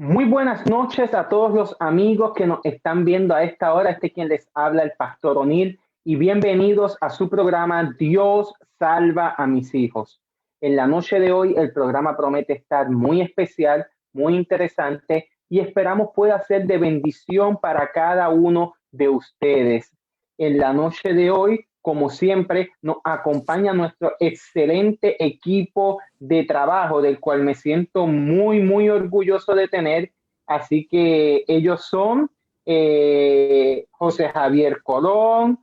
Muy buenas noches a todos los amigos que nos están viendo a esta hora. Quien les habla, el Pastor O'Neill, y bienvenidos a su programa Dios salva a mis hijos. En la noche de hoy el programa promete estar muy especial, muy interesante, y esperamos pueda ser de bendición para cada uno de ustedes. En la noche de hoy, como siempre, nos acompaña nuestro excelente equipo de trabajo, del cual me siento muy orgulloso de tener. Así que ellos son José Javier Colón,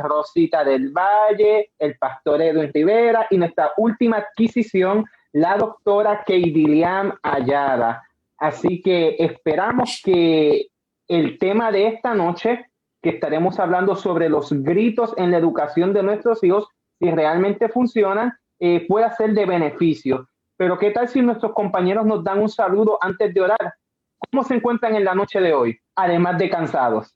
Rosita del Valle, el pastor Edwin Rivera y nuestra última adquisición, la doctora Keidilian Ayala. Así que esperamos que el tema de esta noche, que estaremos hablando sobre los gritos en la educación de nuestros hijos, si realmente funcionan, pueda ser de beneficio. Pero ¿qué tal si nuestros compañeros nos dan un saludo antes de orar? ¿Cómo se encuentran en la noche de hoy, además de cansados?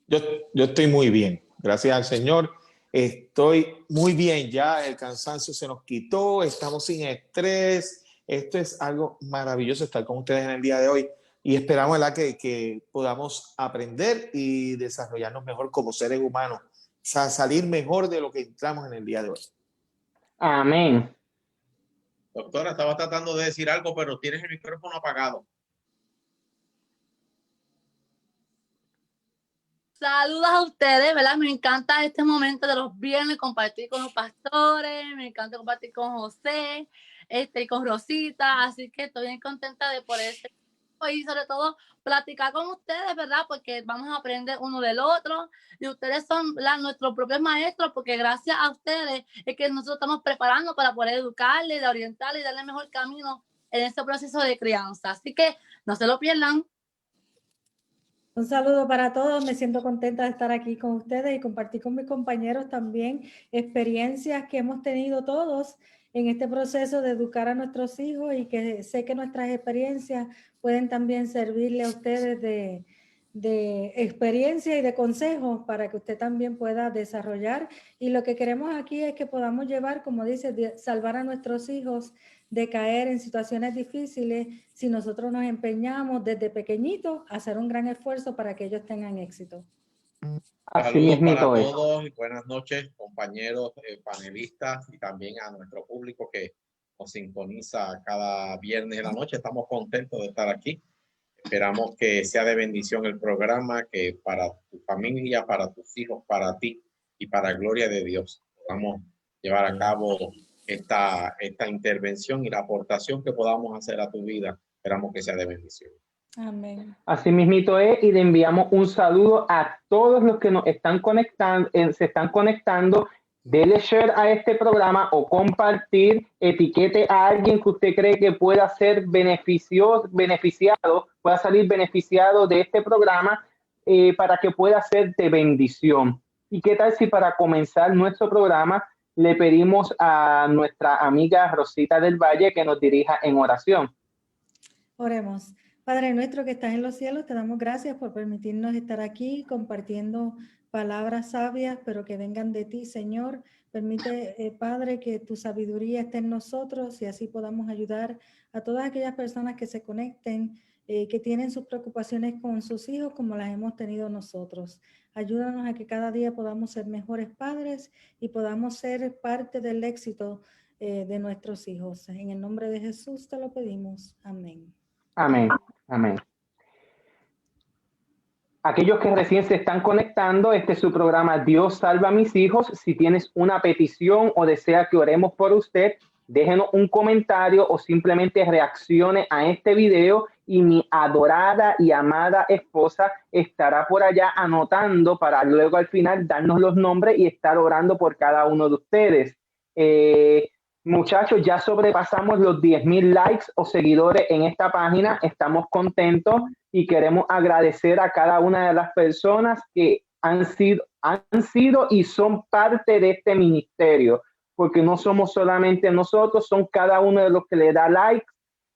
Yo estoy muy bien, gracias al Señor. Estoy muy bien, ya el cansancio se nos quitó, estamos sin estrés. Esto es algo maravilloso estar con ustedes en el día de hoy y esperamos, ¿verdad?, que podamos aprender y desarrollarnos mejor como seres humanos, o sea, salir mejor de lo que entramos en el día de hoy. Amén. Doctora, estaba tratando de decir algo, pero tienes el micrófono apagado. Saludos a ustedes, ¿verdad? Me encanta este momento de los viernes, compartir con los pastores, me encanta compartir con José, y con Rosita, así que estoy bien contenta de poder ser y sobre todo platicar con ustedes, ¿verdad? Porque vamos a aprender uno del otro y ustedes son, ¿verdad?, nuestros propios maestros, porque gracias a ustedes es que nosotros estamos preparando para poder educarles, orientarles y darle el mejor camino en este proceso de crianza. Así que no se lo pierdan. Un saludo para todos, me siento contenta de estar aquí con ustedes y compartir con mis compañeros también experiencias que hemos tenido todos en este proceso de educar a nuestros hijos y que sé que nuestras experiencias pueden también servirle a ustedes de experiencia y de consejos para que usted también pueda desarrollar. Y lo que queremos aquí es que podamos llevar, como dice, salvar a nuestros hijos de caer en situaciones difíciles si nosotros nos empeñamos desde pequeñitos a hacer un gran esfuerzo para que ellos tengan éxito. Así Saludos para mismito todos y buenas noches, compañeros, panelistas y también a nuestro público que nos sintoniza cada viernes en la noche. Estamos contentos de estar aquí. Esperamos que sea de bendición el programa, que para tu familia, para tus hijos, para ti y para gloria de Dios podamos llevar a cabo esta intervención y la aportación que podamos hacer a tu vida. Esperamos que sea de bendición. Amén. Así mismito es, y le enviamos un saludo a todos los que nos están conectando, se están conectando. Dele share a este programa o compartir, etiquete a alguien que usted cree que pueda ser beneficiado, pueda salir beneficiado de este programa, para que pueda ser de bendición. ¿Y qué tal si para comenzar nuestro programa le pedimos a nuestra amiga Rosita del Valle que nos dirija en oración? Oremos. Padre nuestro que estás en los cielos, te damos gracias por permitirnos estar aquí compartiendo palabras sabias, pero que vengan de ti, Señor. Permite, Padre, que tu sabiduría esté en nosotros y así podamos ayudar a todas aquellas personas que se conecten, que tienen sus preocupaciones con sus hijos como las hemos tenido nosotros. Ayúdanos a que cada día podamos ser mejores padres y podamos ser parte del éxito de nuestros hijos. En el nombre de Jesús te lo pedimos. Amén. Amén. Amén. Aquellos que recién se están conectando, este es su programa Dios salva a mis hijos. Si tienes una petición o desea que oremos por usted, déjenos un comentario o simplemente reaccione a este video y mi adorada y amada esposa estará por allá anotando para luego al final darnos los nombres y estar orando por cada uno de ustedes. Muchachos, ya sobrepasamos los 10,000 likes o seguidores en esta página. Estamos contentos y queremos agradecer a cada una de las personas que han sido y son parte de este ministerio, porque no somos solamente nosotros, son cada uno de los que le da like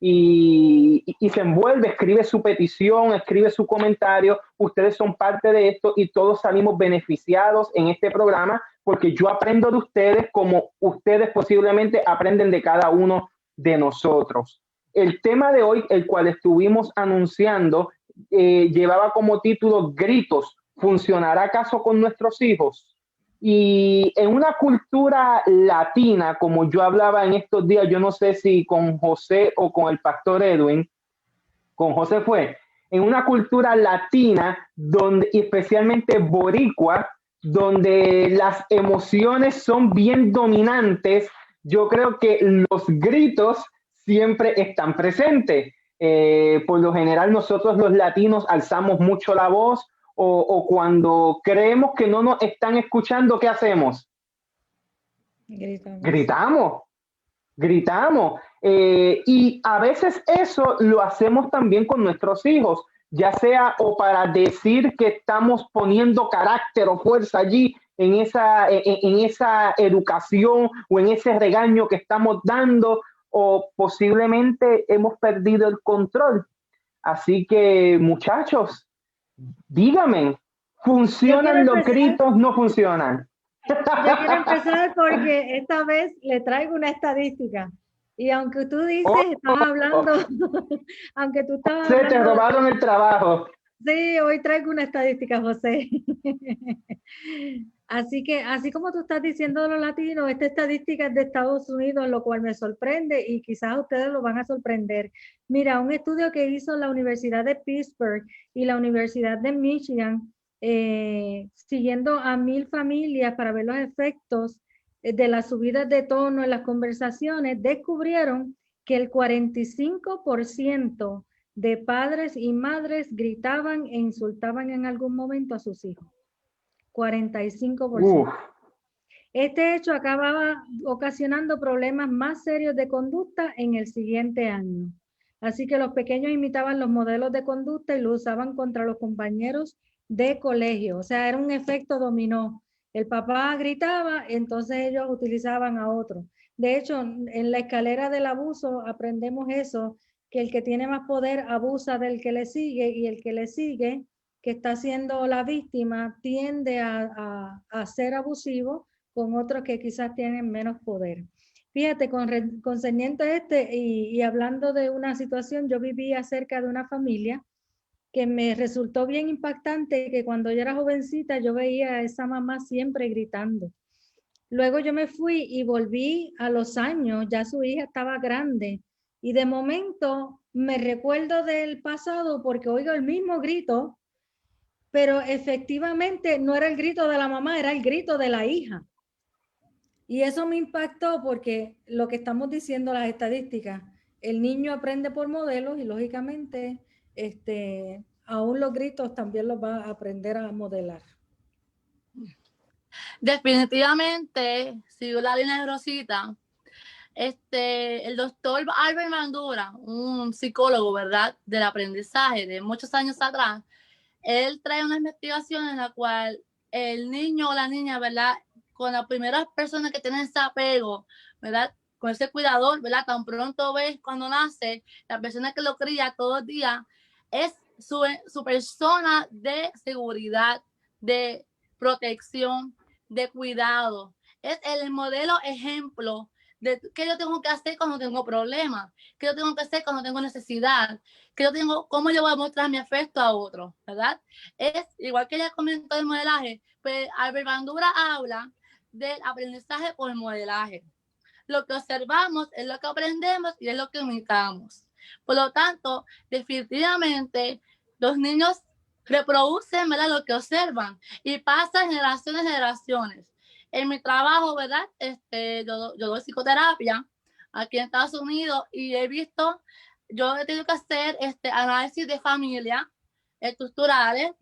y se envuelve, escribe su petición, escribe su comentario. Ustedes son parte de esto y todos salimos beneficiados en este programa, porque yo aprendo de ustedes como ustedes posiblemente aprenden de cada uno de nosotros. El tema de hoy, el cual estuvimos anunciando, llevaba como título Gritos, ¿funcionará acaso con nuestros hijos? Y en una cultura latina, como yo hablaba en estos días, yo no sé si con José o con el pastor Edwin, con José fue, en una cultura latina, donde, especialmente boricua, donde las emociones son bien dominantes, yo creo que los gritos siempre están presentes. Por lo general nosotros los latinos alzamos mucho la voz o cuando creemos que no nos están escuchando, ¿qué hacemos? Gritamos. Y a veces eso lo hacemos también con nuestros hijos, ya sea o para decir que estamos poniendo carácter o fuerza allí en esa educación o en ese regaño que estamos dando, o posiblemente hemos perdido el control. Así que, muchachos, díganme, ¿funcionan los gritos? ¿No funcionan? Yo quiero empezar porque esta vez le traigo una estadística. Y aunque tú dices, estás hablando, aunque tú estabas hablando, te robaron el trabajo. Sí, hoy traigo una estadística, José. Así que, así como tú estás diciendo de los latinos, esta estadística es de Estados Unidos, lo cual me sorprende y quizás ustedes lo van a sorprender. Mira, un estudio que hizo la Universidad de Pittsburgh y la Universidad de Michigan, siguiendo a 1,000 familias para ver los efectos de las subidas de tono en las conversaciones, descubrieron que el 45% de padres y madres gritaban e insultaban en algún momento a sus hijos. 45%. Este hecho acababa ocasionando problemas más serios de conducta en el siguiente año. Así que los pequeños imitaban los modelos de conducta y lo usaban contra los compañeros de colegio. O sea, era un efecto dominó. El papá gritaba, entonces ellos utilizaban a otro. De hecho, en la escalera del abuso aprendemos eso, que el que tiene más poder abusa del que le sigue y el que le sigue, que está siendo la víctima, tiende a ser abusivo con otros que quizás tienen menos poder. Fíjate, concerniente a y hablando de una situación, yo vivía cerca de una familia que me resultó bien impactante, que cuando yo era jovencita yo veía a esa mamá siempre gritando. Luego yo me fui y volví a los años, ya su hija estaba grande, y de momento me recuerdo del pasado porque oigo el mismo grito, pero efectivamente no era el grito de la mamá, era el grito de la hija. Y eso me impactó porque lo que estamos diciendo las estadísticas, el niño aprende por modelos y lógicamente aún los gritos también los va a aprender a modelar. Definitivamente, sigo la línea de Rosita. El doctor Albert Bandura, un psicólogo, ¿verdad?, del aprendizaje de muchos años atrás, él trae una investigación en la cual el niño o la niña, ¿verdad?, con las primeras personas que tienen ese apego, ¿verdad?, con ese cuidador, ¿verdad?, tan pronto ves cuando nace, la persona que lo cría todos los días, es su persona de seguridad, de protección, de cuidado. Es el modelo ejemplo de qué yo tengo que hacer cuando tengo problemas, qué yo tengo que hacer cuando tengo necesidad, cómo yo voy a mostrar mi afecto a otro, ¿verdad? Es igual que ella comentó el modelaje, pues Albert Bandura habla del aprendizaje por modelaje. Lo que observamos es lo que aprendemos y es lo que imitamos. Por lo tanto, definitivamente, los niños reproducen, ¿verdad?, lo que observan y pasan generaciones. En mi trabajo, ¿verdad?, yo doy psicoterapia aquí en Estados Unidos y yo he tenido que hacer análisis de familia estructurales,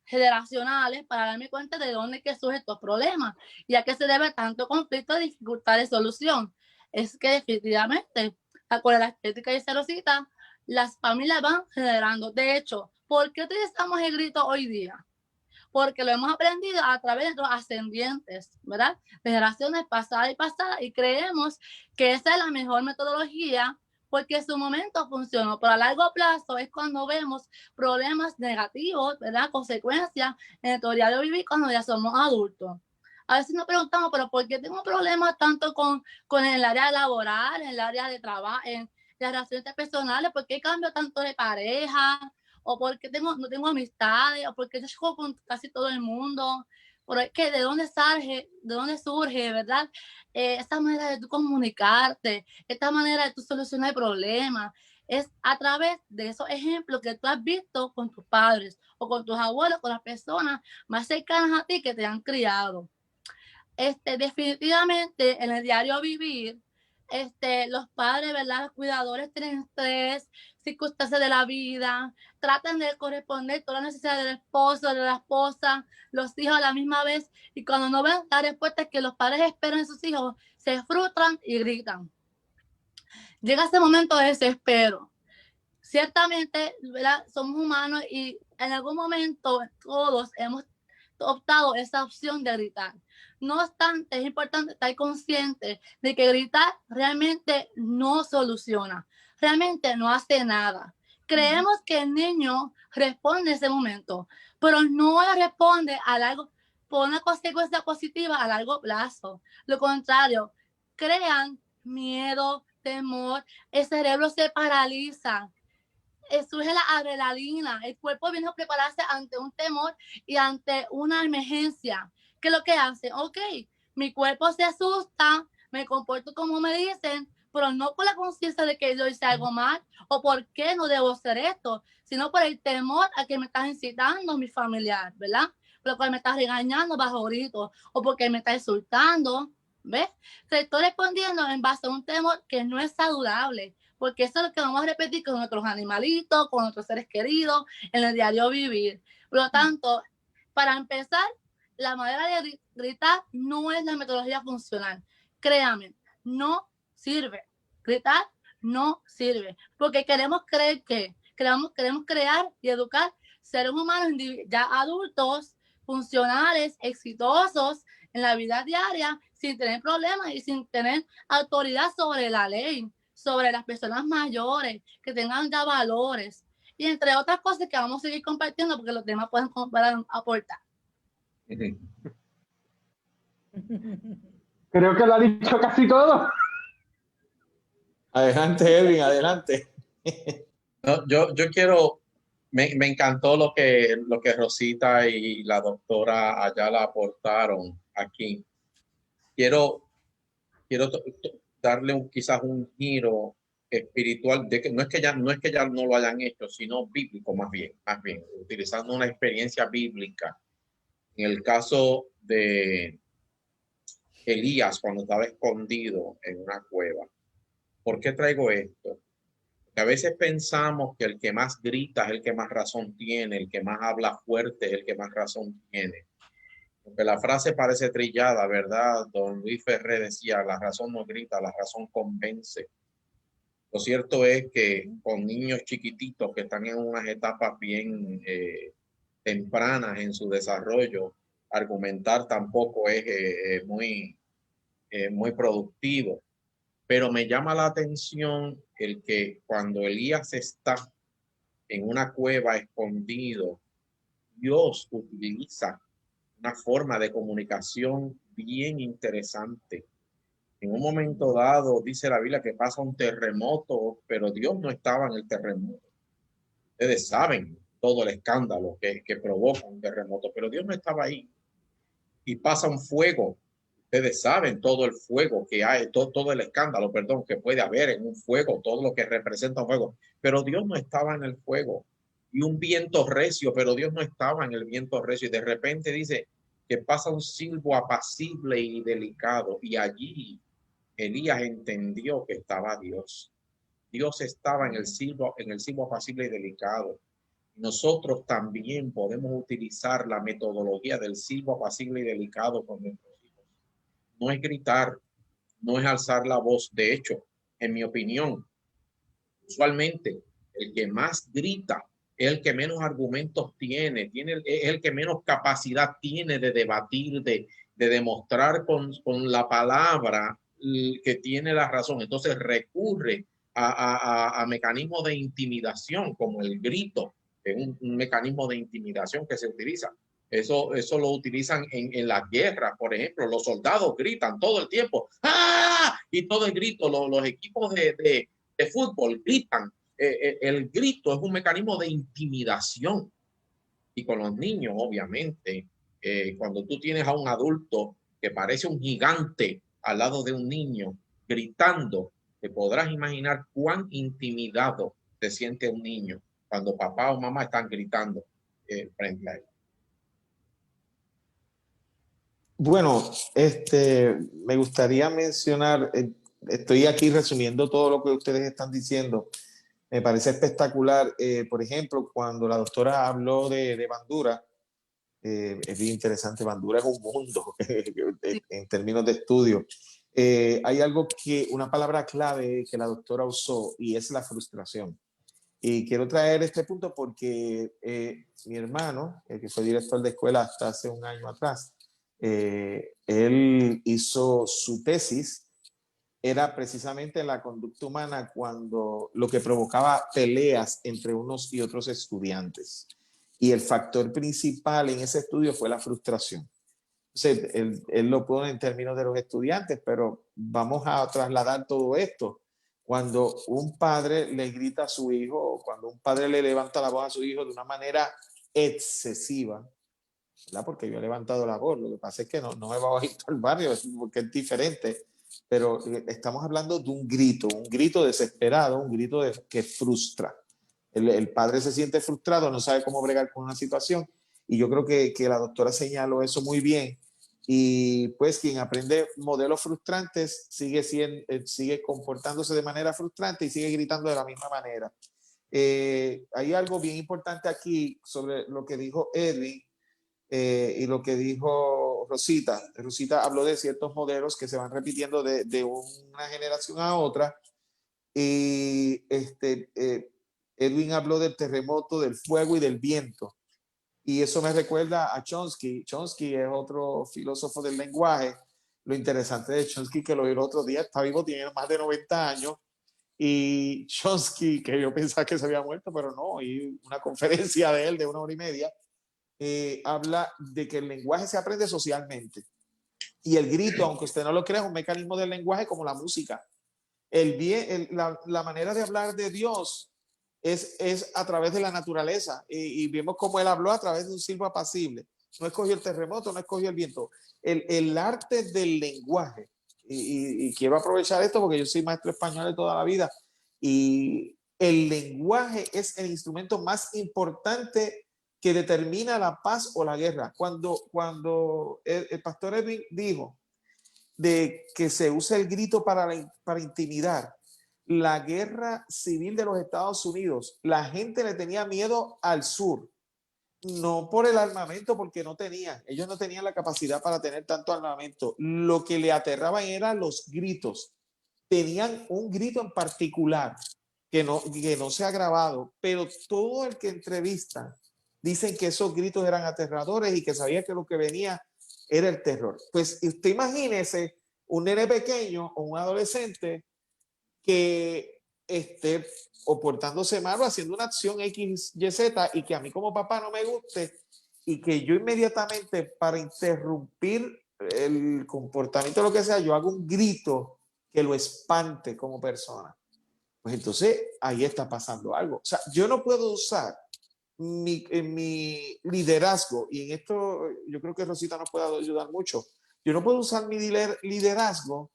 generacionales, para darme cuenta de dónde que surgen estos problemas y a qué se debe tanto conflicto y dificultad de solución. Es que definitivamente, con la estética y Rosita, las familias van generando. De hecho, ¿por qué utilizamos el grito hoy día? Porque lo hemos aprendido a través de los ascendientes, ¿verdad?, de generaciones pasadas y creemos que esa es la mejor metodología porque en su momento funcionó, pero a largo plazo es cuando vemos problemas negativos, ¿verdad?, consecuencias en el diario vivir cuando ya somos adultos. A veces nos preguntamos, pero ¿por qué tengo problemas tanto con el área laboral, en el área de trabajo, en las relaciones personales? ¿Por qué cambio tanto de pareja? ¿O por qué no tengo amistades? ¿O por qué yo juego con casi todo el mundo? Pero es que ¿de dónde surge, verdad? Esta manera de tú comunicarte, esta manera de tú solucionar problemas, es a través de esos ejemplos que tú has visto con tus padres o con tus abuelos, con las personas más cercanas a ti que te han criado. Definitivamente en el diario vivir, los padres, ¿verdad? Los cuidadores tienen estrés, circunstancias de la vida, tratan de corresponder todas las necesidades del esposo, de la esposa, los hijos a la misma vez, y cuando no ven la respuesta que los padres esperan de sus hijos, se frustran y gritan. Llega ese momento de desespero. Ciertamente, ¿verdad? Somos humanos y en algún momento todos hemos optado esa opción de gritar. No obstante, es importante estar consciente de que gritar realmente no soluciona, realmente no hace nada. Creemos que el niño responde en ese momento, pero no le responde a largo, por una consecuencia positiva a largo plazo. Lo contrario, crean miedo, temor, el cerebro se paraliza. Surge la adrenalina, el cuerpo viene a prepararse ante un temor y ante una emergencia. ¿Qué es lo que hace? Ok, mi cuerpo se asusta, me comporto como me dicen, pero no por la conciencia de que yo hice algo mal o por qué no debo hacer esto, sino por el temor a que me estás incitando mi familiar, ¿verdad? Por lo cual me estás regañando bajo gritos o porque me estás insultando, ¿ves? Te estoy respondiendo en base a un temor que no es saludable, porque eso es lo que vamos a repetir con nuestros animalitos, con nuestros seres queridos, en el diario vivir. Por lo tanto, para empezar, la manera de gritar no es la metodología funcional. Créame, no sirve. Gritar no sirve, porque queremos crear y educar seres humanos ya adultos, funcionales, exitosos en la vida diaria, sin tener problemas y sin tener autoridad sobre la ley, sobre las personas mayores, que tengan ya valores, y entre otras cosas que vamos a seguir compartiendo porque los demás pueden aportar. Creo que lo ha dicho casi todo. Adelante, Edwin, adelante. No, yo quiero, me encantó lo que Rosita y la doctora Ayala aportaron aquí. Quiero darle quizás un giro espiritual, de que no es que ya no lo hayan hecho, sino bíblico más bien, utilizando una experiencia bíblica. En el caso de Elías, cuando estaba escondido en una cueva. ¿Por qué traigo esto? Porque a veces pensamos que el que más grita es el que más razón tiene, el que más habla fuerte es el que más razón tiene. Porque la frase parece trillada, ¿verdad? Don Luis Ferré decía, la razón no grita, la razón convence. Lo cierto es que con niños chiquititos que están en unas etapas bien tempranas en su desarrollo, argumentar tampoco es muy productivo. Pero me llama la atención el que cuando Elías está en una cueva escondido, Dios utiliza una forma de comunicación bien interesante. En un momento dado, dice la Biblia que pasa un terremoto, pero Dios no estaba en el terremoto. Ustedes saben todo el escándalo que provoca un terremoto, pero Dios no estaba ahí. Y pasa un fuego. Ustedes saben todo el fuego que hay, todo el escándalo, perdón, que puede haber en un fuego, todo lo que representa un fuego. Pero Dios no estaba en el fuego. Y un viento recio, pero Dios no estaba en el viento recio. Y de repente dice que pasa un silbo apacible y delicado. Y allí Elías entendió que estaba Dios. Dios estaba en el silbo apacible y delicado. Nosotros también podemos utilizar la metodología del silbo apacible y delicado con nuestros hijos. No es gritar, no es alzar la voz. De hecho, en mi opinión, usualmente el que más grita es el que menos argumentos tiene, es el que menos capacidad tiene de debatir, de demostrar con la palabra que tiene la razón. Entonces recurre a mecanismos de intimidación como el grito, es un mecanismo de intimidación que se utiliza. Eso lo utilizan en las guerras, por ejemplo. Los soldados gritan todo el tiempo. ¡Ah! Y todo el grito. Los equipos de fútbol gritan. El grito es un mecanismo de intimidación. Y con los niños, obviamente, cuando tú tienes a un adulto que parece un gigante al lado de un niño gritando, te podrás imaginar cuán intimidado se siente un niño cuando papá o mamá están gritando frente a él. Bueno, me gustaría mencionar, estoy aquí resumiendo todo lo que ustedes están diciendo. Me parece espectacular. Por ejemplo, cuando la doctora habló de Bandura, es bien interesante. Bandura es un mundo en términos de estudio. Hay algo una palabra clave que la doctora usó y es la frustración. Y quiero traer este punto porque mi hermano, que fue director de escuela hasta hace un año atrás, él hizo su tesis, era precisamente la conducta humana cuando lo que provocaba peleas entre unos y otros estudiantes. Y el factor principal en ese estudio fue la frustración. Entonces, él lo pone en términos de los estudiantes, pero vamos a trasladar todo esto. Cuando un padre le grita a su hijo, o cuando un padre le levanta la voz a su hijo de una manera excesiva, ¿verdad? Porque yo he levantado la voz, lo que pasa es que no me va a oír todo el barrio, porque es diferente, pero estamos hablando de un grito desesperado, un grito que frustra. El padre se siente frustrado, no sabe cómo bregar con una situación, y yo creo que la doctora señaló eso muy bien. Y pues quien aprende modelos frustrantes sigue comportándose de manera frustrante y sigue gritando de la misma manera. Hay algo bien importante aquí sobre lo que dijo Edwin y lo que dijo Rosita. Rosita habló de ciertos modelos que se van repitiendo de una generación a otra. Y Edwin habló del terremoto, del fuego y del viento. Y eso me recuerda a Chomsky. Chomsky es otro filósofo del lenguaje. Lo interesante de Chomsky, que lo vi el otro día, está vivo, tiene más de 90 años. Y Chomsky, que yo pensaba que se había muerto, pero no, y una conferencia de él de 1 hora y media, habla de que el lenguaje se aprende socialmente. Y el grito, aunque usted no lo crea, es un mecanismo del lenguaje como la música. La manera de hablar de Dios es a través de la naturaleza y vemos cómo él habló a través de un silbo apacible. No escogió el terremoto, no escogió el viento. El arte del lenguaje, y quiero aprovechar esto porque yo soy maestro español de toda la vida, y el lenguaje es el instrumento más importante que determina la paz o la guerra. Cuando el pastor Edwin dijo de que se usa el grito para intimidar, la guerra civil de los Estados Unidos, la gente le tenía miedo al sur, no por el armamento, porque ellos no tenían la capacidad para tener tanto armamento. Lo que le aterraban eran los gritos. Tenían un grito en particular que no se ha grabado, pero todo el que entrevista dicen que esos gritos eran aterradores y que sabía que lo que venía era el terror. Pues usted imagínese un nene pequeño o un adolescente que esté o portándose mal o haciendo una acción X, Y, Z y que a mí como papá no me guste y que yo inmediatamente para interrumpir el comportamiento, lo que sea, yo hago un grito que lo espante como persona. Pues entonces ahí está pasando algo. O sea, yo no puedo usar mi liderazgo, y en esto yo creo que Rosita nos puede ayudar mucho. Yo no puedo usar mi liderazgo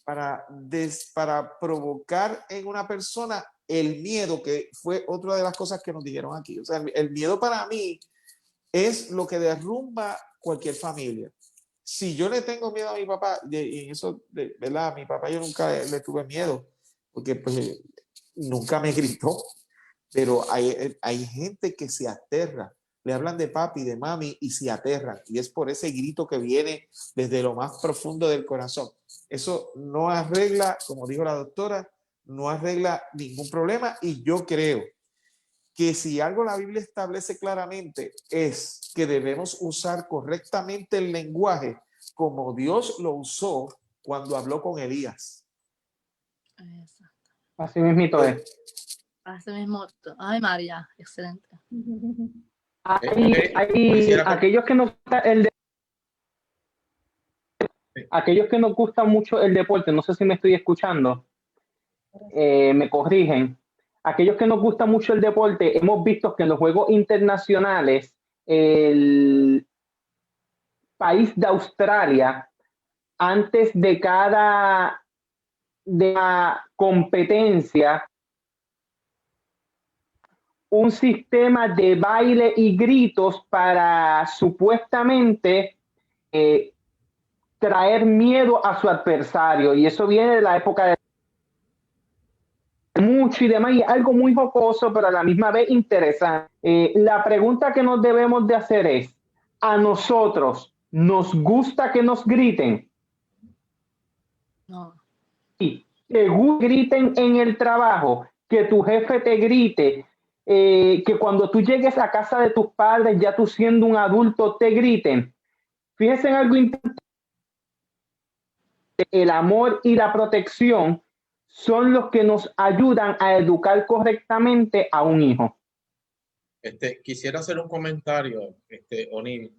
para provocar en una persona el miedo, que fue otra de las cosas que nos dijeron aquí. O sea, el miedo para mí es lo que derrumba cualquier familia. Si yo le tengo miedo a mi papá, y eso, ¿verdad? A mi papá yo nunca le tuve miedo, porque pues nunca me gritó, pero hay gente que se aterra. Le hablan de papi, de mami y se aterran. Y es por ese grito que viene desde lo más profundo del corazón. Eso no arregla, como dijo la doctora, no arregla ningún problema. Y yo creo que si algo la Biblia establece claramente es que debemos usar correctamente el lenguaje como Dios lo usó cuando habló con Elías. Exacto. Así mismito es. Así mismo. Ay, María, excelente. Aquellos que nos gusta aquellos que nos gusta mucho el deporte, no sé si me estoy escuchando, me corrigen. Aquellos que nos gusta mucho el deporte, hemos visto que en los juegos internacionales, el país de Australia, antes de cada competencia, un sistema de baile y gritos para supuestamente traer miedo a su adversario, y eso viene de la época de mucho y demás, y algo muy jocoso, pero a la misma vez interesante. La pregunta que nos debemos de hacer es, ¿a nosotros nos gusta que nos griten? No. Sí. ¿Te griten en el trabajo? Que tu jefe te grite, que cuando tú llegues a casa de tus padres, ya tú siendo un adulto, te griten. Fíjense en algo importante. El amor y la protección son los que nos ayudan a educar correctamente a un hijo. Quisiera hacer un comentario, O'Neill,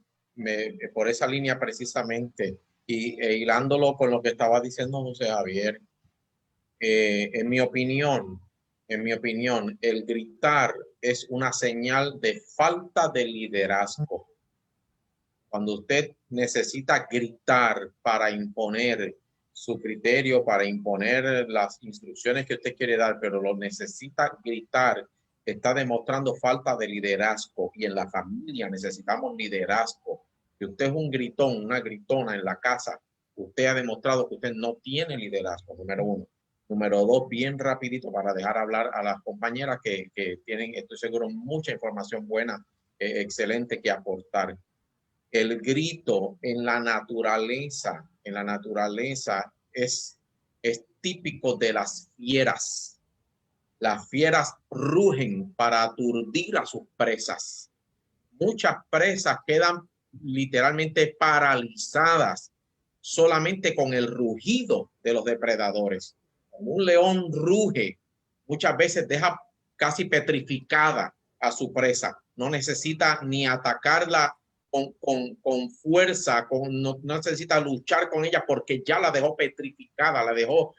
por esa línea precisamente, hilándolo con lo que estaba diciendo José Javier. En mi opinión, el gritar es una señal de falta de liderazgo. Cuando usted necesita gritar para imponer su criterio, para imponer las instrucciones que usted quiere dar, pero lo necesita gritar, está demostrando falta de liderazgo. Y en la familia necesitamos liderazgo. Si usted es un gritón, una gritona en la casa, usted ha demostrado que usted no tiene liderazgo, número uno. Número dos, bien rapidito para dejar hablar a las compañeras que tienen, estoy seguro, mucha información buena, excelente que aportar. El grito en la naturaleza es típico de las fieras. Las fieras rugen para aturdir a sus presas. Muchas presas quedan literalmente paralizadas solamente con el rugido de los depredadores. Un león ruge, muchas veces deja casi petrificada a su presa. No necesita ni atacarla con fuerza, no necesita luchar con ella porque ya la dejó petrificada, la dejó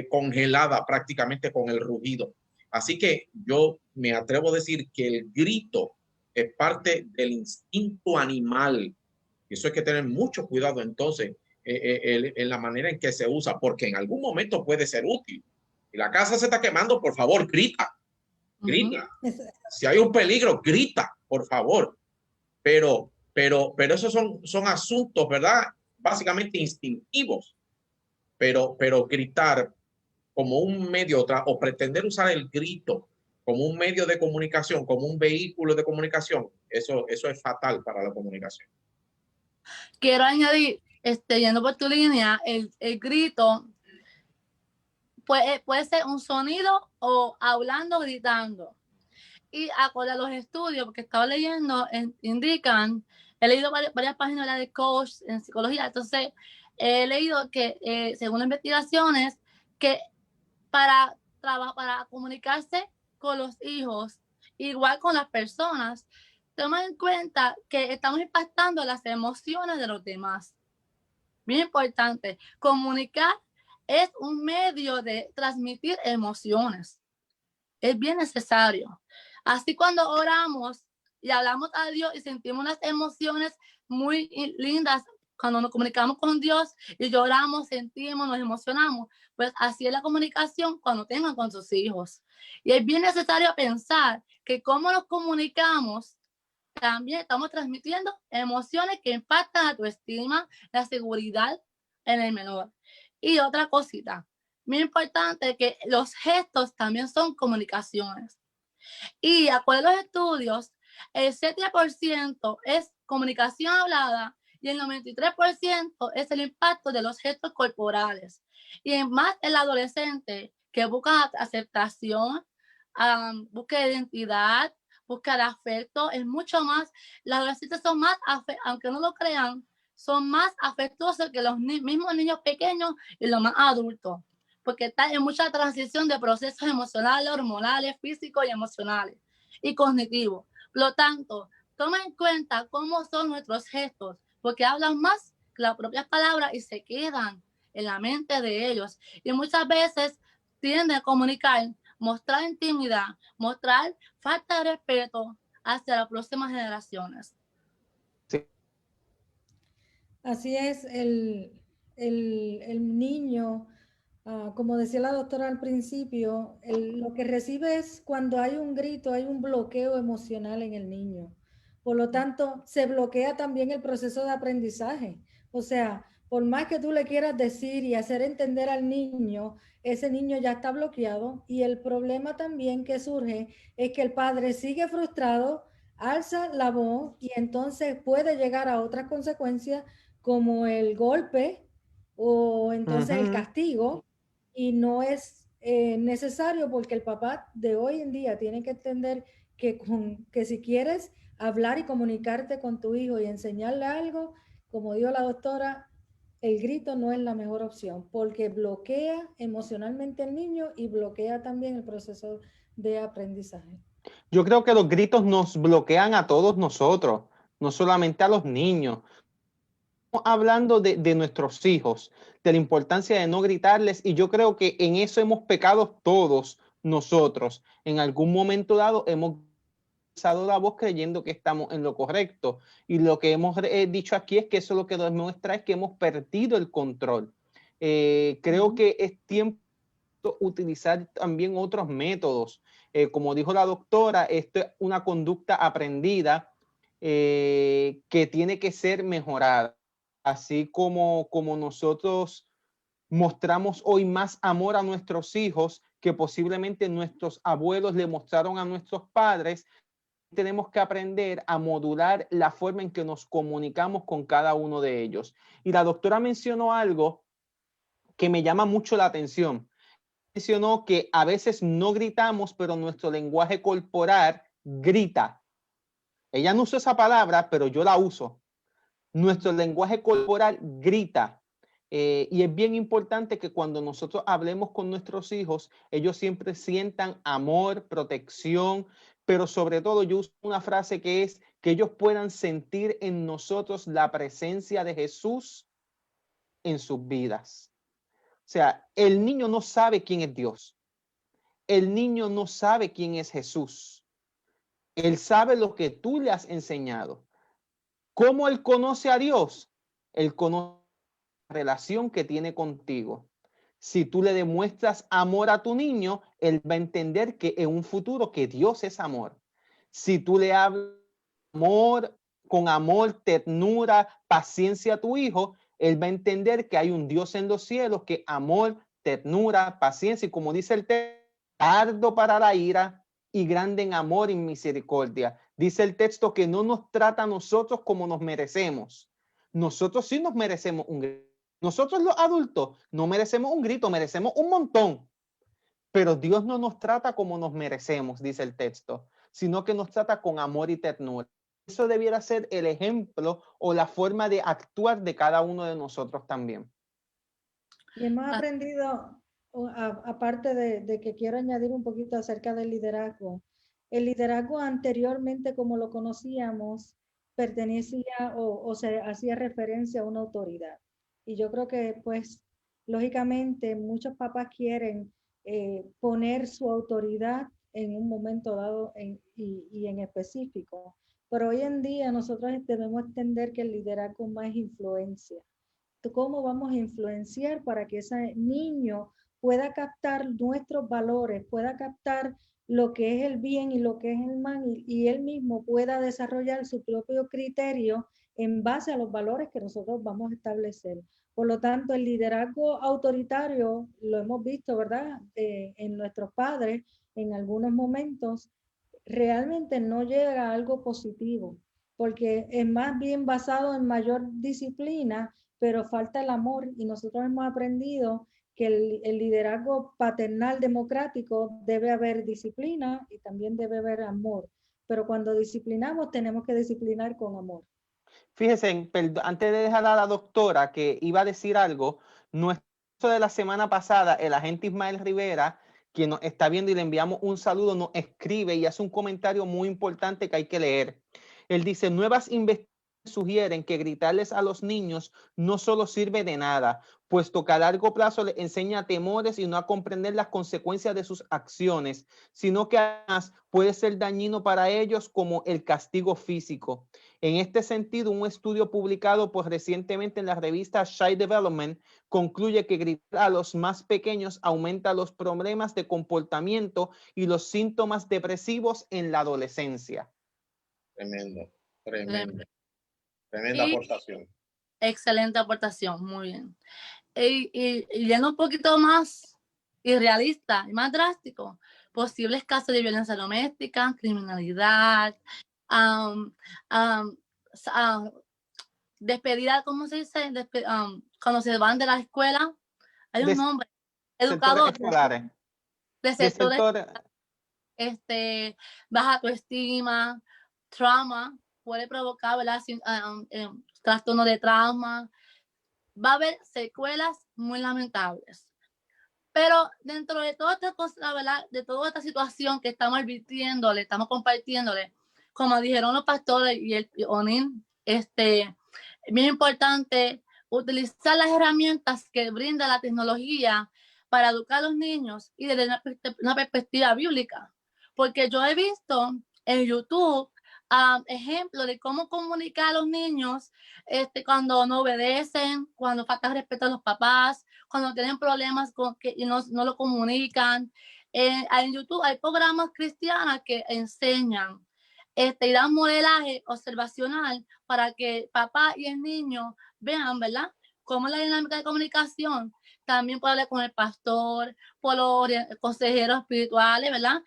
congelada prácticamente con el rugido. Así que yo me atrevo a decir que el grito es parte del instinto animal. Y eso hay que tener mucho cuidado entonces en la manera en que se usa, porque en algún momento puede ser útil. Si la casa se está quemando, por favor, grita. Grita. Si hay un peligro, grita, por favor. Pero esos son asuntos, ¿verdad? Básicamente instintivos. Pero gritar como un medio o pretender usar el grito como un medio de comunicación, como un vehículo de comunicación, eso es fatal para la comunicación. Quiero añadir, yendo por tu línea, el grito puede ser un sonido o hablando, gritando. Y acorde a los estudios, porque estaba leyendo, indican, he leído varias páginas de coach en psicología, entonces he leído que según las investigaciones, que para comunicarse con los hijos, igual con las personas, toma en cuenta que estamos impactando las emociones de los demás. Bien importante, comunicar es un medio de transmitir emociones. Es bien necesario. Así cuando oramos y hablamos a Dios y sentimos unas emociones muy lindas, cuando nos comunicamos con Dios y lloramos, sentimos, nos emocionamos, pues así es la comunicación cuando tengan con sus hijos. Y es bien necesario pensar que cómo nos comunicamos, también estamos transmitiendo emociones que impactan a tu estima, la seguridad en el menor. Y otra cosita, muy importante, que los gestos también son comunicaciones. Y de acuerdo a los estudios, el 7% es comunicación hablada y el 93% es el impacto de los gestos corporales. Y más el adolescente que busca aceptación, busca identidad, busca el afecto, es mucho más, los adolescentes son más, aunque no lo crean, son más afectuosos que los mismos niños pequeños y los más adultos, porque está en mucha transición de procesos emocionales, hormonales, físicos y emocionales y cognitivos. Por lo tanto, toma en cuenta cómo son nuestros gestos, porque hablan más que las propias palabras y se quedan en la mente de ellos. Y muchas veces tienden a comunicar, mostrar intimidad, mostrar falta de respeto hacia las próximas generaciones. Sí. Así es, el niño, como decía la doctora al principio, lo que recibe es cuando hay un grito, hay un bloqueo emocional en el niño. Por lo tanto, se bloquea también el proceso de aprendizaje. O sea, por más que tú le quieras decir y hacer entender al niño, ese niño ya está bloqueado. Y el problema también que surge es que el padre sigue frustrado, alza la voz y entonces puede llegar a otras consecuencias como el golpe o entonces el castigo, y no es necesario, porque el papá de hoy en día tiene que entender que si quieres hablar y comunicarte con tu hijo y enseñarle algo, como dijo la doctora, el grito no es la mejor opción porque bloquea emocionalmente al niño y bloquea también el proceso de aprendizaje. Yo creo que los gritos nos bloquean a todos nosotros, no solamente a los niños. Estamos hablando de nuestros hijos, de la importancia de no gritarles, y yo creo que en eso hemos pecado todos nosotros. En algún momento dado hemos alzado la voz creyendo que estamos en lo correcto, y lo que hemos dicho aquí es que eso lo que demuestra es que hemos perdido el control. Creo que es tiempo de utilizar también otros métodos. Como dijo la doctora, esto es una conducta aprendida que tiene que ser mejorada. Así como nosotros mostramos hoy más amor a nuestros hijos que posiblemente nuestros abuelos le mostraron a nuestros padres, tenemos que aprender a modular la forma en que nos comunicamos con cada uno de ellos. Y la doctora mencionó algo que me llama mucho la atención. Mencionó que a veces no gritamos, pero nuestro lenguaje corporal grita. Ella no usó esa palabra, pero yo la uso. Nuestro lenguaje corporal grita. Y es bien importante que cuando nosotros hablemos con nuestros hijos, ellos siempre sientan amor, protección, pero sobre todo yo uso una frase que es que ellos puedan sentir en nosotros la presencia de Jesús en sus vidas. O sea, el niño no sabe quién es Dios. El niño no sabe quién es Jesús. Él sabe lo que tú le has enseñado. ¿Cómo él conoce a Dios? Él conoce la relación que tiene contigo. Si tú le demuestras amor a tu niño, él va a entender que en un futuro que Dios es amor. Si tú le hablas amor, con amor, ternura, paciencia a tu hijo, él va a entender que hay un Dios en los cielos que amor, ternura, paciencia, y como dice el texto, tardo para la ira y grande en amor y misericordia. Dice el texto que no nos trata a nosotros como nos merecemos. Nosotros sí nos merecemos un grito. Nosotros los adultos no merecemos un grito, merecemos un montón. Pero Dios no nos trata como nos merecemos, dice el texto, sino que nos trata con amor y ternura. Eso debiera ser el ejemplo o la forma de actuar de cada uno de nosotros también. Y hemos aprendido, aparte de que quiero añadir un poquito acerca del liderazgo. El liderazgo anteriormente, como lo conocíamos, pertenecía o se hacía referencia a una autoridad. Y yo creo que, pues, lógicamente, muchos papás quieren poner su autoridad en un momento dado y en específico. Pero hoy en día nosotros debemos entender que el liderazgo más es influencia. ¿Cómo vamos a influenciar para que ese niño pueda captar nuestros valores, pueda captar lo que es el bien y lo que es el mal, y él mismo pueda desarrollar su propio criterio en base a los valores que nosotros vamos a establecer? Por lo tanto, el liderazgo autoritario lo hemos visto, ¿verdad? En nuestros padres, en algunos momentos, realmente no llega a algo positivo, porque es más bien basado en mayor disciplina, pero falta el amor, y nosotros hemos aprendido que el liderazgo paternal democrático debe haber disciplina y también debe haber amor, pero cuando disciplinamos tenemos que disciplinar con amor. Fíjense, antes de dejar a la doctora que iba a decir algo, nuestro de la semana pasada, el agente Ismael Rivera quien nos está viendo y le enviamos un saludo, nos escribe y hace un comentario muy importante que hay que leer. Él dice, nuevas investigaciones sugieren que gritarles a los niños no solo sirve de nada, puesto que a largo plazo les enseña temores y no a comprender las consecuencias de sus acciones, sino que además puede ser dañino para ellos como el castigo físico. En este sentido, un estudio publicado recientemente en la revista Child Development concluye que gritar a los más pequeños aumenta los problemas de comportamiento y los síntomas depresivos en la adolescencia. Tremendo, tremendo. Tremenda Y aportación. excelente aportación, muy bien. Y yendo un poquito más irrealista y más drástico, posibles casos de violencia doméstica, criminalidad, despedida, ¿cómo se dice? Cuando se van de la escuela, hay un nombre, educador, desertores, baja autoestima, trauma, puede provocar, ¿verdad? Trastorno de trauma. Va a haber secuelas muy lamentables. Pero dentro de toda esta cosa, ¿verdad? De toda esta situación que estamos advirtiéndole, estamos compartiéndole, como dijeron los pastores y el O'Neill, es bien importante utilizar las herramientas que brinda la tecnología para educar a los niños y desde una perspectiva bíblica. Porque yo he visto en YouTube ejemplos de cómo comunicar a los niños cuando no obedecen, cuando falta respeto a los papás, cuando tienen problemas y no lo comunican. En YouTube hay programas cristianos que enseñan y dan modelaje observacional para que papá y el niño vean, ¿verdad?, cómo es la dinámica de comunicación. También puede hablar con el pastor, por los consejeros espirituales, ¿verdad?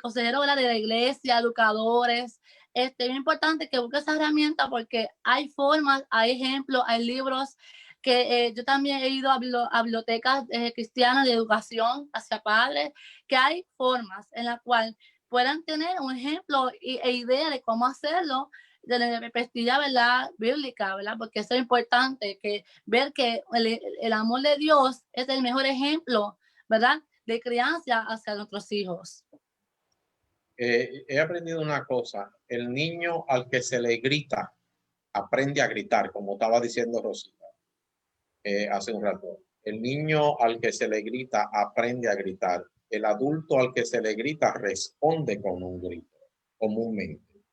Consejeros, ¿verdad?, de la iglesia, educadores. Es bien importante que busque esa herramienta porque hay formas, hay ejemplos, hay libros que yo también he ido a bibliotecas cristianas de educación hacia padres, que hay formas en las cuales puedan tener un ejemplo e idea de cómo hacerlo desde la perspectiva, ¿verdad?, bíblica, ¿verdad? Porque eso es importante, ver que el amor de Dios es el mejor ejemplo, ¿verdad?, de crianza hacia nuestros hijos. He aprendido una cosa, el niño al que se le grita, aprende a gritar, como estaba diciendo Rosita hace un rato. El niño al que se le grita, aprende a gritar. El adulto al que se le grita, responde con un grito, comúnmente.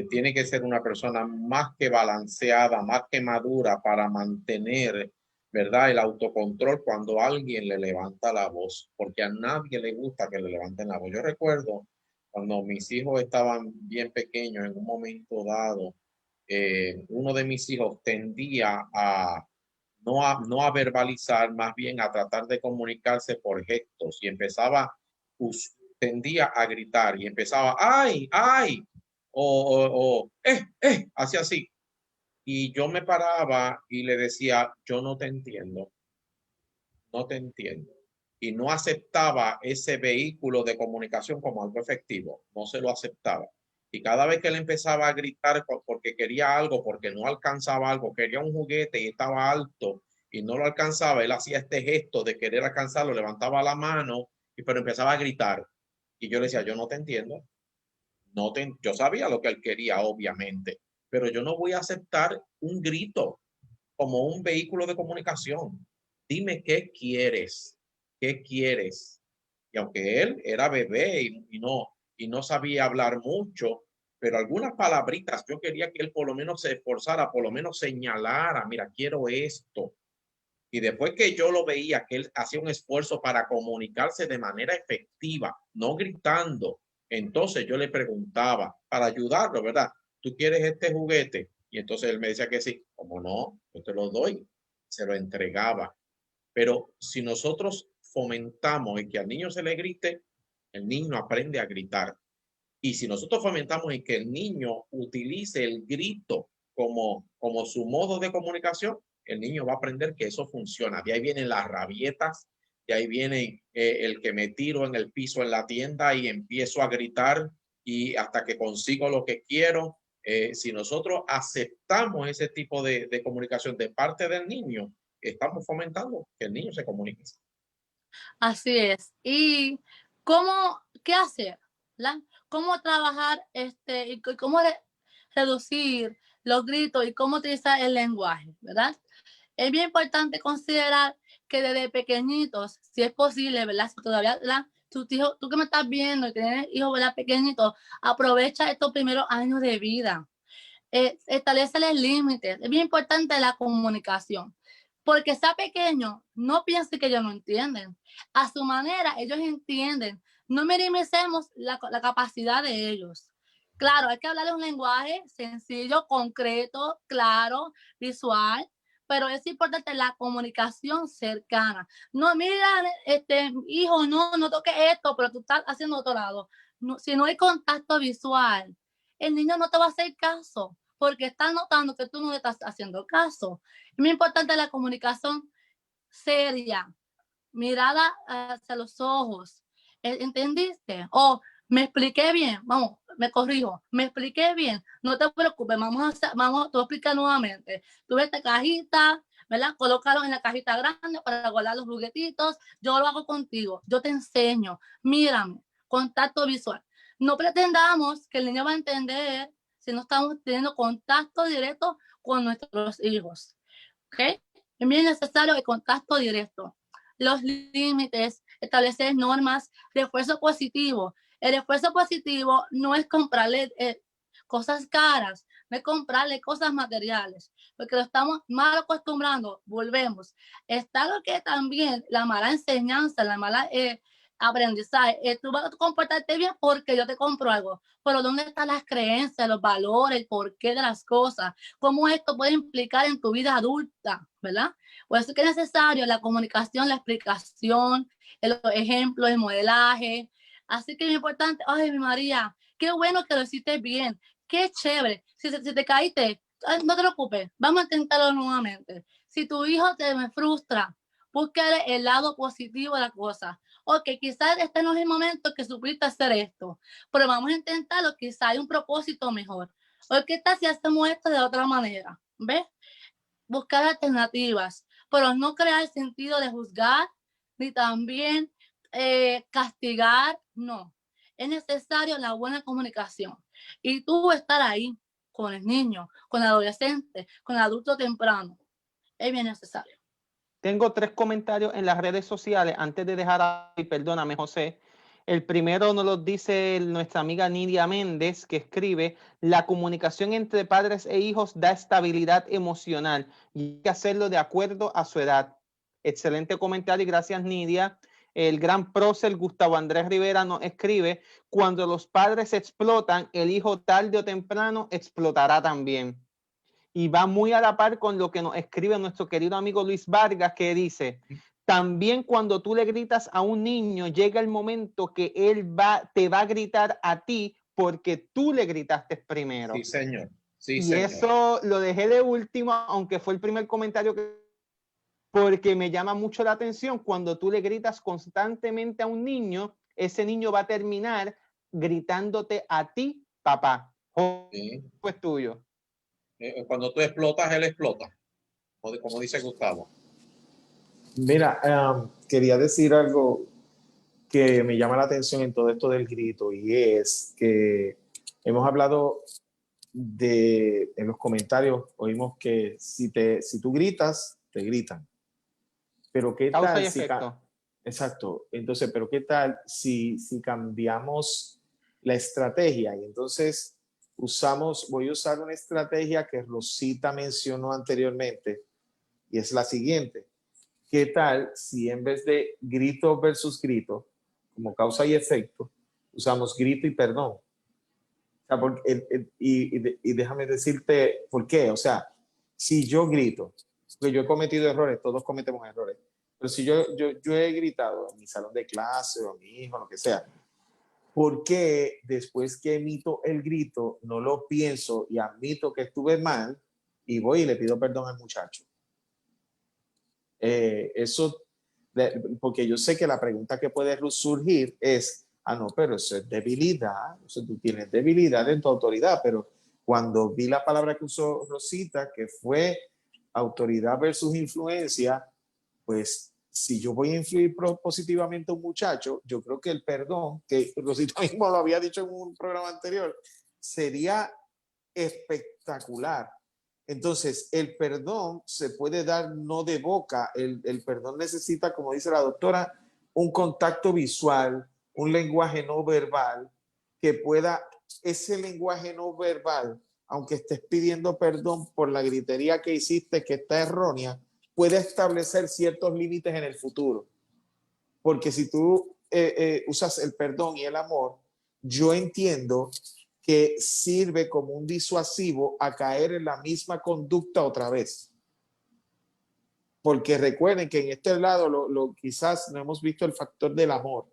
Tiene que ser una persona más que balanceada, más que madura para mantener, ¿verdad?, el autocontrol cuando alguien le levanta la voz, porque a nadie le gusta que le levanten la voz. Yo recuerdo cuando mis hijos estaban bien pequeños, en un momento dado, uno de mis hijos tendía a no a verbalizar, más bien a tratar de comunicarse por gestos y tendía a gritar y empezaba, ¡ay, ay! Hacía así. Y yo me paraba y le decía, yo no te entiendo, no te entiendo. Y no aceptaba ese vehículo de comunicación como algo efectivo, no se lo aceptaba. Y cada vez que él empezaba a gritar porque quería algo, porque no alcanzaba algo, quería un juguete y estaba alto y no lo alcanzaba, él hacía este gesto de querer alcanzarlo, levantaba la mano, pero empezaba a gritar. Y yo le decía, yo no te entiendo. Yo sabía lo que él quería, obviamente, pero yo no voy a aceptar un grito como un vehículo de comunicación. Dime qué quieres, qué quieres. Y aunque él era bebé y no sabía hablar mucho, pero algunas palabritas yo quería que él por lo menos se esforzara, por lo menos señalara, mira, quiero esto. Y después que yo lo veía, que él hacía un esfuerzo para comunicarse de manera efectiva, no gritando, entonces yo le preguntaba para ayudarlo, ¿verdad? ¿Tú quieres este juguete? Y entonces él me decía que sí. Como no, yo te lo doy. Se lo entregaba. Pero si nosotros fomentamos en que al niño se le grite, el niño aprende a gritar. Y si nosotros fomentamos en que el niño utilice el grito como su modo de comunicación, el niño va a aprender que eso funciona. De ahí vienen las rabietas, de ahí viene el que me tiro en el piso en la tienda y empiezo a gritar y hasta que consigo lo que quiero. Si nosotros aceptamos ese tipo de comunicación de parte del niño, estamos fomentando que el niño se comunique. Así es. ¿Y qué hacer? ¿Verdad? ¿Cómo trabajar y cómo reducir los gritos y cómo utilizar el lenguaje? ¿Verdad? Es bien importante considerar que desde pequeñitos, si es posible, ¿verdad? Si todavía, ¿verdad? Tú que me estás viendo y tienes hijos, ¿verdad? Pequeñitos, aprovecha estos primeros años de vida. Establecerles límites. Es bien importante la comunicación. Porque sea pequeño, no piense que ellos no entienden. A su manera, ellos entienden. No minimicemos la capacidad de ellos. Claro, hay que hablar un lenguaje sencillo, concreto, claro, visual, pero es importante la comunicación cercana. No, mira, hijo, no toques esto, pero tú estás haciendo otro lado. No, si no hay contacto visual, el niño no te va a hacer caso porque está notando que tú no le estás haciendo caso. Es muy importante la comunicación seria, mirada hacia los ojos. ¿Entendiste? O me expliqué bien, vamos, me corrijo, me expliqué bien, no te preocupes, te voy a explicar nuevamente. Tú ves esta cajita, ¿verdad? Colócalo en la cajita grande para guardar los juguetitos, yo lo hago contigo, yo te enseño, mírame, contacto visual. No pretendamos que el niño va a entender si no estamos teniendo contacto directo con nuestros hijos, ¿ok? Es bien necesario el contacto directo. Los límites, establecer normas, refuerzo positivo. El refuerzo positivo no es comprarle cosas caras, no es comprarle cosas materiales, porque lo estamos mal acostumbrando, volvemos. Está lo que también la mala enseñanza, la mala aprendizaje. Tú vas a comportarte bien porque yo te compro algo, pero ¿dónde están las creencias, los valores, el porqué de las cosas? ¿Cómo esto puede implicar en tu vida adulta, verdad? Por eso es que es necesario la comunicación, la explicación, el ejemplo, el modelaje. Así que es importante, ay, mi María, qué bueno que lo hiciste bien, qué chévere. Si te caíste, no te preocupes, vamos a intentarlo nuevamente. Si tu hijo te frustra, búscale el lado positivo de la cosa. Ok, quizás este no es el momento que supiste hacer esto, pero vamos a intentarlo, quizás hay un propósito mejor. O qué tal si hacemos esto de otra manera, ¿ves? Buscar alternativas, pero no crear el sentido de juzgar ni también castigar, no. Es necesario la buena comunicación y tú estar ahí con el niño, con el adolescente, con el adulto temprano. Es bien necesario. Tengo 3 comentarios en las redes sociales antes de dejar ahí, perdóname, José. El primero nos lo dice nuestra amiga Nidia Méndez, que escribe: la comunicación entre padres e hijos da estabilidad emocional y hay que hacerlo de acuerdo a su edad. Excelente comentario y gracias, Nidia. El gran prócer Gustavo Andrés Rivera nos escribe: cuando los padres explotan, el hijo tarde o temprano explotará también. Y va muy a la par con lo que nos escribe nuestro querido amigo Luis Vargas, que dice: también cuando tú le gritas a un niño, llega el momento que él te va a gritar a ti porque tú le gritaste primero. Sí, señor. Sí, y señor. Eso lo dejé de último, aunque fue el primer comentario porque me llama mucho la atención. Cuando tú le gritas constantemente a un niño, ese niño va a terminar gritándote a ti, papá. Sí. Pues tuyo. Cuando tú explotas, él explota, como dice Gustavo. Mira, quería decir algo que me llama la atención en todo esto del grito, y es que hemos hablado en los comentarios, oímos que si tú gritas, te gritan. Pero ¿qué Causa tal y si... efecto. Exacto. Entonces, pero ¿qué tal si cambiamos la estrategia? Y entonces voy a usar una estrategia que Rosita mencionó anteriormente, y es la siguiente. ¿Qué tal si en vez de grito versus grito, como causa y efecto, usamos grito y perdón? O sea, y déjame decirte por qué. O sea, si yo grito, porque yo he cometido errores, todos cometemos errores, pero si yo he gritado en mi salón de clase o a mi hijo, lo que sea, ¿por qué después que emito el grito no lo pienso y admito que estuve mal y voy y le pido perdón al muchacho? Eso, porque yo sé que la pregunta que puede surgir es: no, pero eso es debilidad, eso tú tienes debilidad en tu autoridad. Pero cuando vi la palabra que usó Rosita, que fue autoridad versus influencia, pues si yo voy a influir positivamente a un muchacho, yo creo que el perdón, que Rosita mismo lo había dicho en un programa anterior, sería espectacular. Entonces, el perdón se puede dar no de boca, el perdón necesita, como dice la doctora, un contacto visual, un lenguaje no verbal, que pueda, ese lenguaje no verbal, aunque estés pidiendo perdón por la gritería que hiciste, que está errónea, puede establecer ciertos límites en el futuro. Porque si tú usas el perdón y el amor, yo entiendo que sirve como un disuasivo a caer en la misma conducta otra vez. Porque recuerden que en este lado quizás no hemos visto el factor del amor.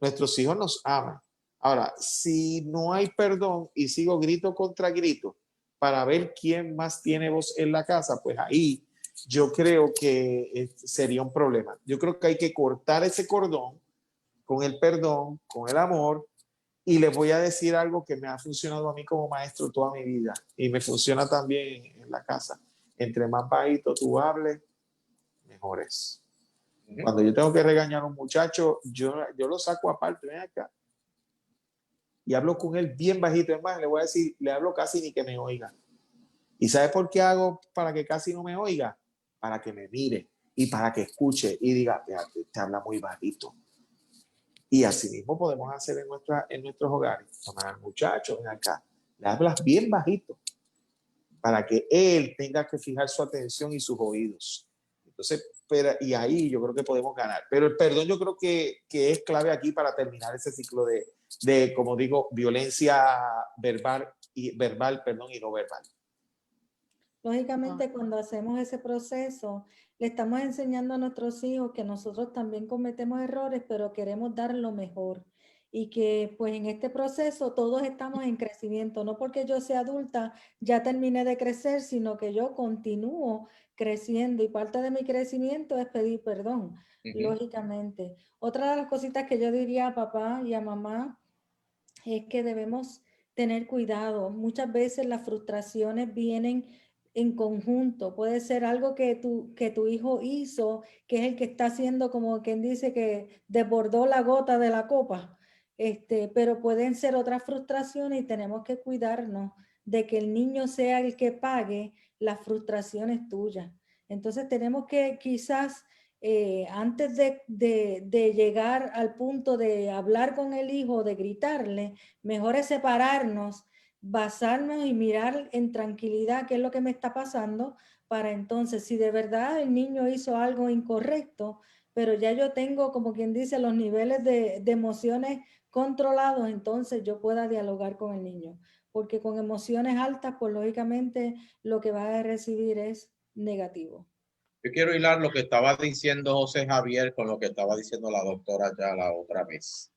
Nuestros hijos nos aman. Ahora, si no hay perdón y sigo grito contra grito para ver quién más tiene voz en la casa, pues ahí yo creo que sería un problema. Yo creo que hay que cortar ese cordón con el perdón, con el amor. Y les voy a decir algo que me ha funcionado a mí como maestro toda mi vida y me funciona también en la casa. Entre más bajito tú hables, mejor es. Cuando yo tengo que regañar a un muchacho, yo lo saco aparte, ven acá. Y hablo con él bien bajito. Es más, le voy a decir, le hablo casi ni que me oiga. ¿Y sabes por qué hago para que casi no me oiga? Para que me mire y para que escuche y diga, fíjate, te habla muy bajito. Y así mismo podemos hacer en nuestros hogares. Tomar al muchacho, ven acá, le hablas bien bajito para que él tenga que fijar su atención y sus oídos. Entonces, y ahí yo creo que podemos ganar. Pero el perdón yo creo que es clave aquí para terminar ese ciclo de como digo, violencia verbal, y no verbal. Lógicamente, cuando hacemos ese proceso, le estamos enseñando a nuestros hijos que nosotros también cometemos errores, pero queremos dar lo mejor. Y que pues en este proceso todos estamos en crecimiento. No porque yo sea adulta, ya terminé de crecer, sino que yo continúo creciendo. Y parte de mi crecimiento es pedir perdón, lógicamente. Otra de las cositas que yo diría a papá y a mamá es que debemos tener cuidado. Muchas veces las frustraciones vienen en conjunto. Puede ser algo que tu hijo hizo, que es el que está haciendo, como quien dice, que desbordó la gota de la copa. Pero pueden ser otras frustraciones y tenemos que cuidarnos de que el niño sea el que pague las frustraciones tuyas. Entonces tenemos que quizás antes de llegar al punto de hablar con el hijo, de gritarle, mejor es separarnos, basarnos y mirar en tranquilidad qué es lo que me está pasando, para entonces, si de verdad el niño hizo algo incorrecto, pero ya yo tengo, como quien dice, los niveles de emociones controlados, entonces yo pueda dialogar con el niño. Porque con emociones altas, pues lógicamente lo que va a recibir es negativo. Yo quiero hilar lo que estaba diciendo José Javier con lo que estaba diciendo la doctora ya la otra vez.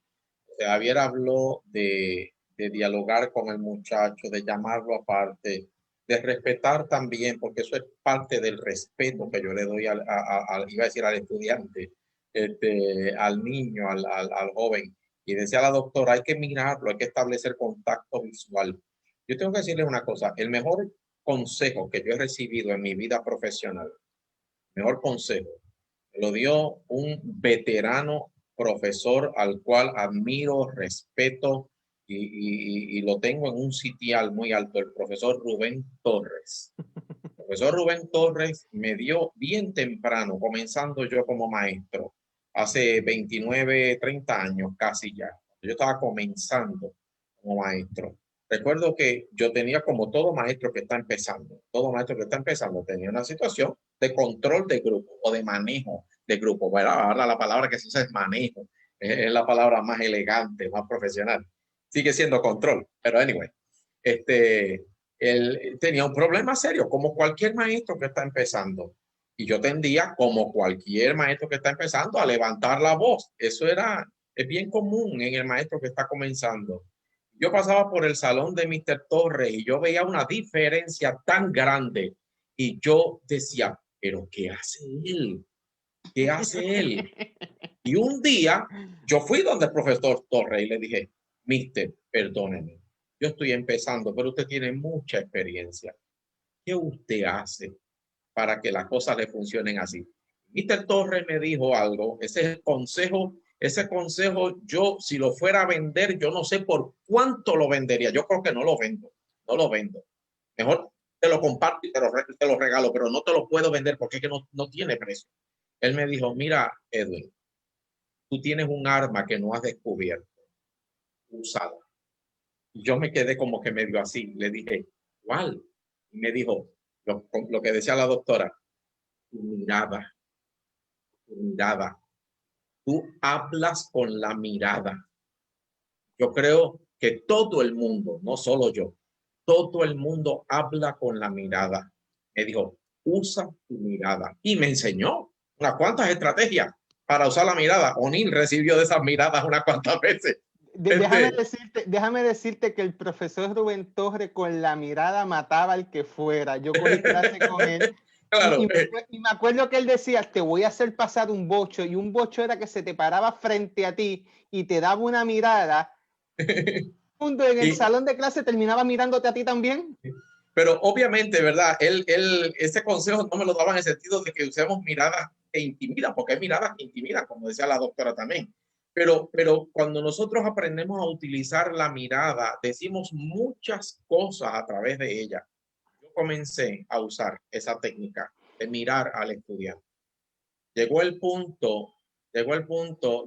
José Javier habló de dialogar con el muchacho, de llamarlo aparte, de respetar también, porque eso es parte del respeto que yo le doy iba a decir al estudiante, al niño, al joven. Y decía la doctora, hay que mirarlo, hay que establecer contacto visual. Yo tengo que decirles una cosa, el mejor consejo que yo he recibido en mi vida profesional, mejor consejo, me lo dio un veterano profesor al cual admiro, respeto y lo tengo en un sitial muy alto, el profesor Rubén Torres. El profesor Rubén Torres me dio bien temprano, comenzando yo como maestro, hace 29, 30 años casi ya. Yo estaba comenzando como maestro. Recuerdo que yo tenía, como todo maestro que está empezando, tenía una situación de control de grupo o de manejo de grupo. Bueno, ahora la palabra que se usa es manejo, es la palabra más elegante, más profesional. Sigue siendo control, pero anyway, él tenía un problema serio, como cualquier maestro que está empezando. Y yo tendía, como cualquier maestro que está empezando, a levantar la voz. Eso es bien común en el maestro que está comenzando. Yo pasaba por el salón de Mr. Torres y yo veía una diferencia tan grande y yo decía, pero ¿qué hace él? ¿Qué hace él? Y un día yo fui donde el profesor Torres y le dije, Mister, perdóneme, yo estoy empezando, pero usted tiene mucha experiencia. ¿Qué usted hace para que las cosas le funcionen así? Mr. Torres me dijo algo, ese consejo yo si lo fuera a vender, yo no sé por cuánto lo vendería. Yo creo que no lo vendo, no lo vendo. Mejor te lo comparto y te lo regalo, pero no te lo puedo vender porque es que no tiene precio. Él me dijo, mira, Edwin, tú tienes un arma que no has descubierto, usada. Y yo me quedé como que medio así. Le dije, ¿cuál? Y me dijo, lo que decía la doctora, tu mirada, tu mirada. Tú hablas con la mirada. Yo creo que todo el mundo, no solo yo, todo el mundo habla con la mirada. Me dijo, usa tu mirada. Y me enseñó unas cuantas estrategias para usar la mirada. O'Neill recibió de esas miradas unas cuantas veces. Déjame decirte que el profesor Rubén Torres con la mirada mataba al que fuera. Yo cogí clase con él. Claro. Y me acuerdo que él decía, te voy a hacer pasar un bocho, y un bocho era que se te paraba frente a ti y te daba una mirada. En el salón de clase terminaba mirándote a ti también. Pero obviamente, ¿verdad? Ese consejo no me lo daba en el sentido de que usemos miradas que intimidan, porque hay miradas que intimidan, como decía la doctora también. Pero cuando nosotros aprendemos a utilizar la mirada, decimos muchas cosas a través de ella. Yo comencé a usar esa técnica de mirar al estudiante. Llegó el punto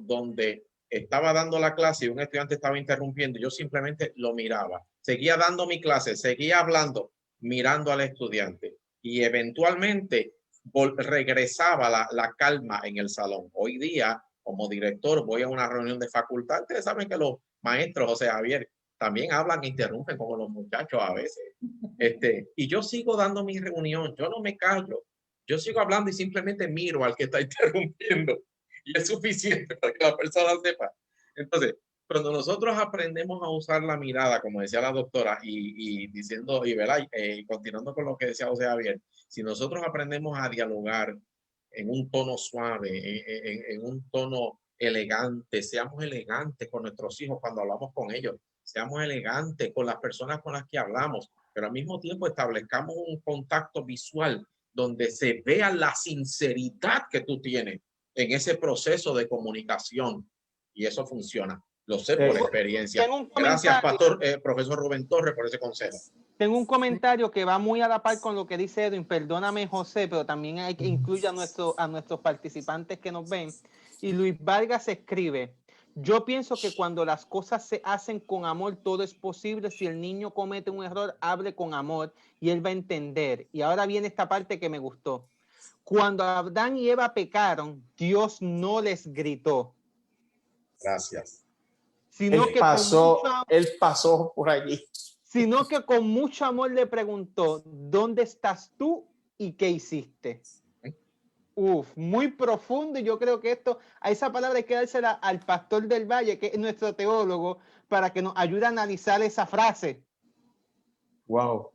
donde estaba dando la clase y un estudiante estaba interrumpiendo. Yo simplemente lo miraba. Seguía dando mi clase, seguía hablando, mirando al estudiante. Y eventualmente regresaba la calma en el salón. Hoy día, como director, voy a una reunión de facultad. Ustedes saben que los maestros, José Javier, también hablan e interrumpen como los muchachos a veces. Y yo sigo dando mi reunión, yo no me callo. Yo sigo hablando y simplemente miro al que está interrumpiendo. Y es suficiente para que la persona sepa. Entonces, cuando nosotros aprendemos a usar la mirada, como decía la doctora, y diciendo, y continuando con lo que decía José Javier, si nosotros aprendemos a dialogar en un tono suave, en un tono elegante, seamos elegantes con nuestros hijos cuando hablamos con ellos, seamos elegantes con las personas con las que hablamos, pero al mismo tiempo establezcamos un contacto visual donde se vea la sinceridad que tú tienes en ese proceso de comunicación, y eso funciona. Lo sé por experiencia. Gracias, profesor Rubén Torres, por ese consejo. Tengo un comentario que va muy a la par con lo que dice Edwin. Perdóname, José, pero también hay que incluir a nuestros participantes que nos ven. Y Luis Vargas escribe, yo pienso que cuando las cosas se hacen con amor, todo es posible. Si el niño comete un error, hable con amor y él va a entender. Y ahora viene esta parte que me gustó. Cuando Adán y Eva pecaron, Dios no les gritó. Gracias. Sino Él pasó por allí. Sino que con mucho amor le preguntó, ¿dónde estás tú y qué hiciste? Muy profundo, y yo creo que a esa palabra hay que dársela al pastor del Valle, que es nuestro teólogo, para que nos ayude a analizar esa frase. Wow,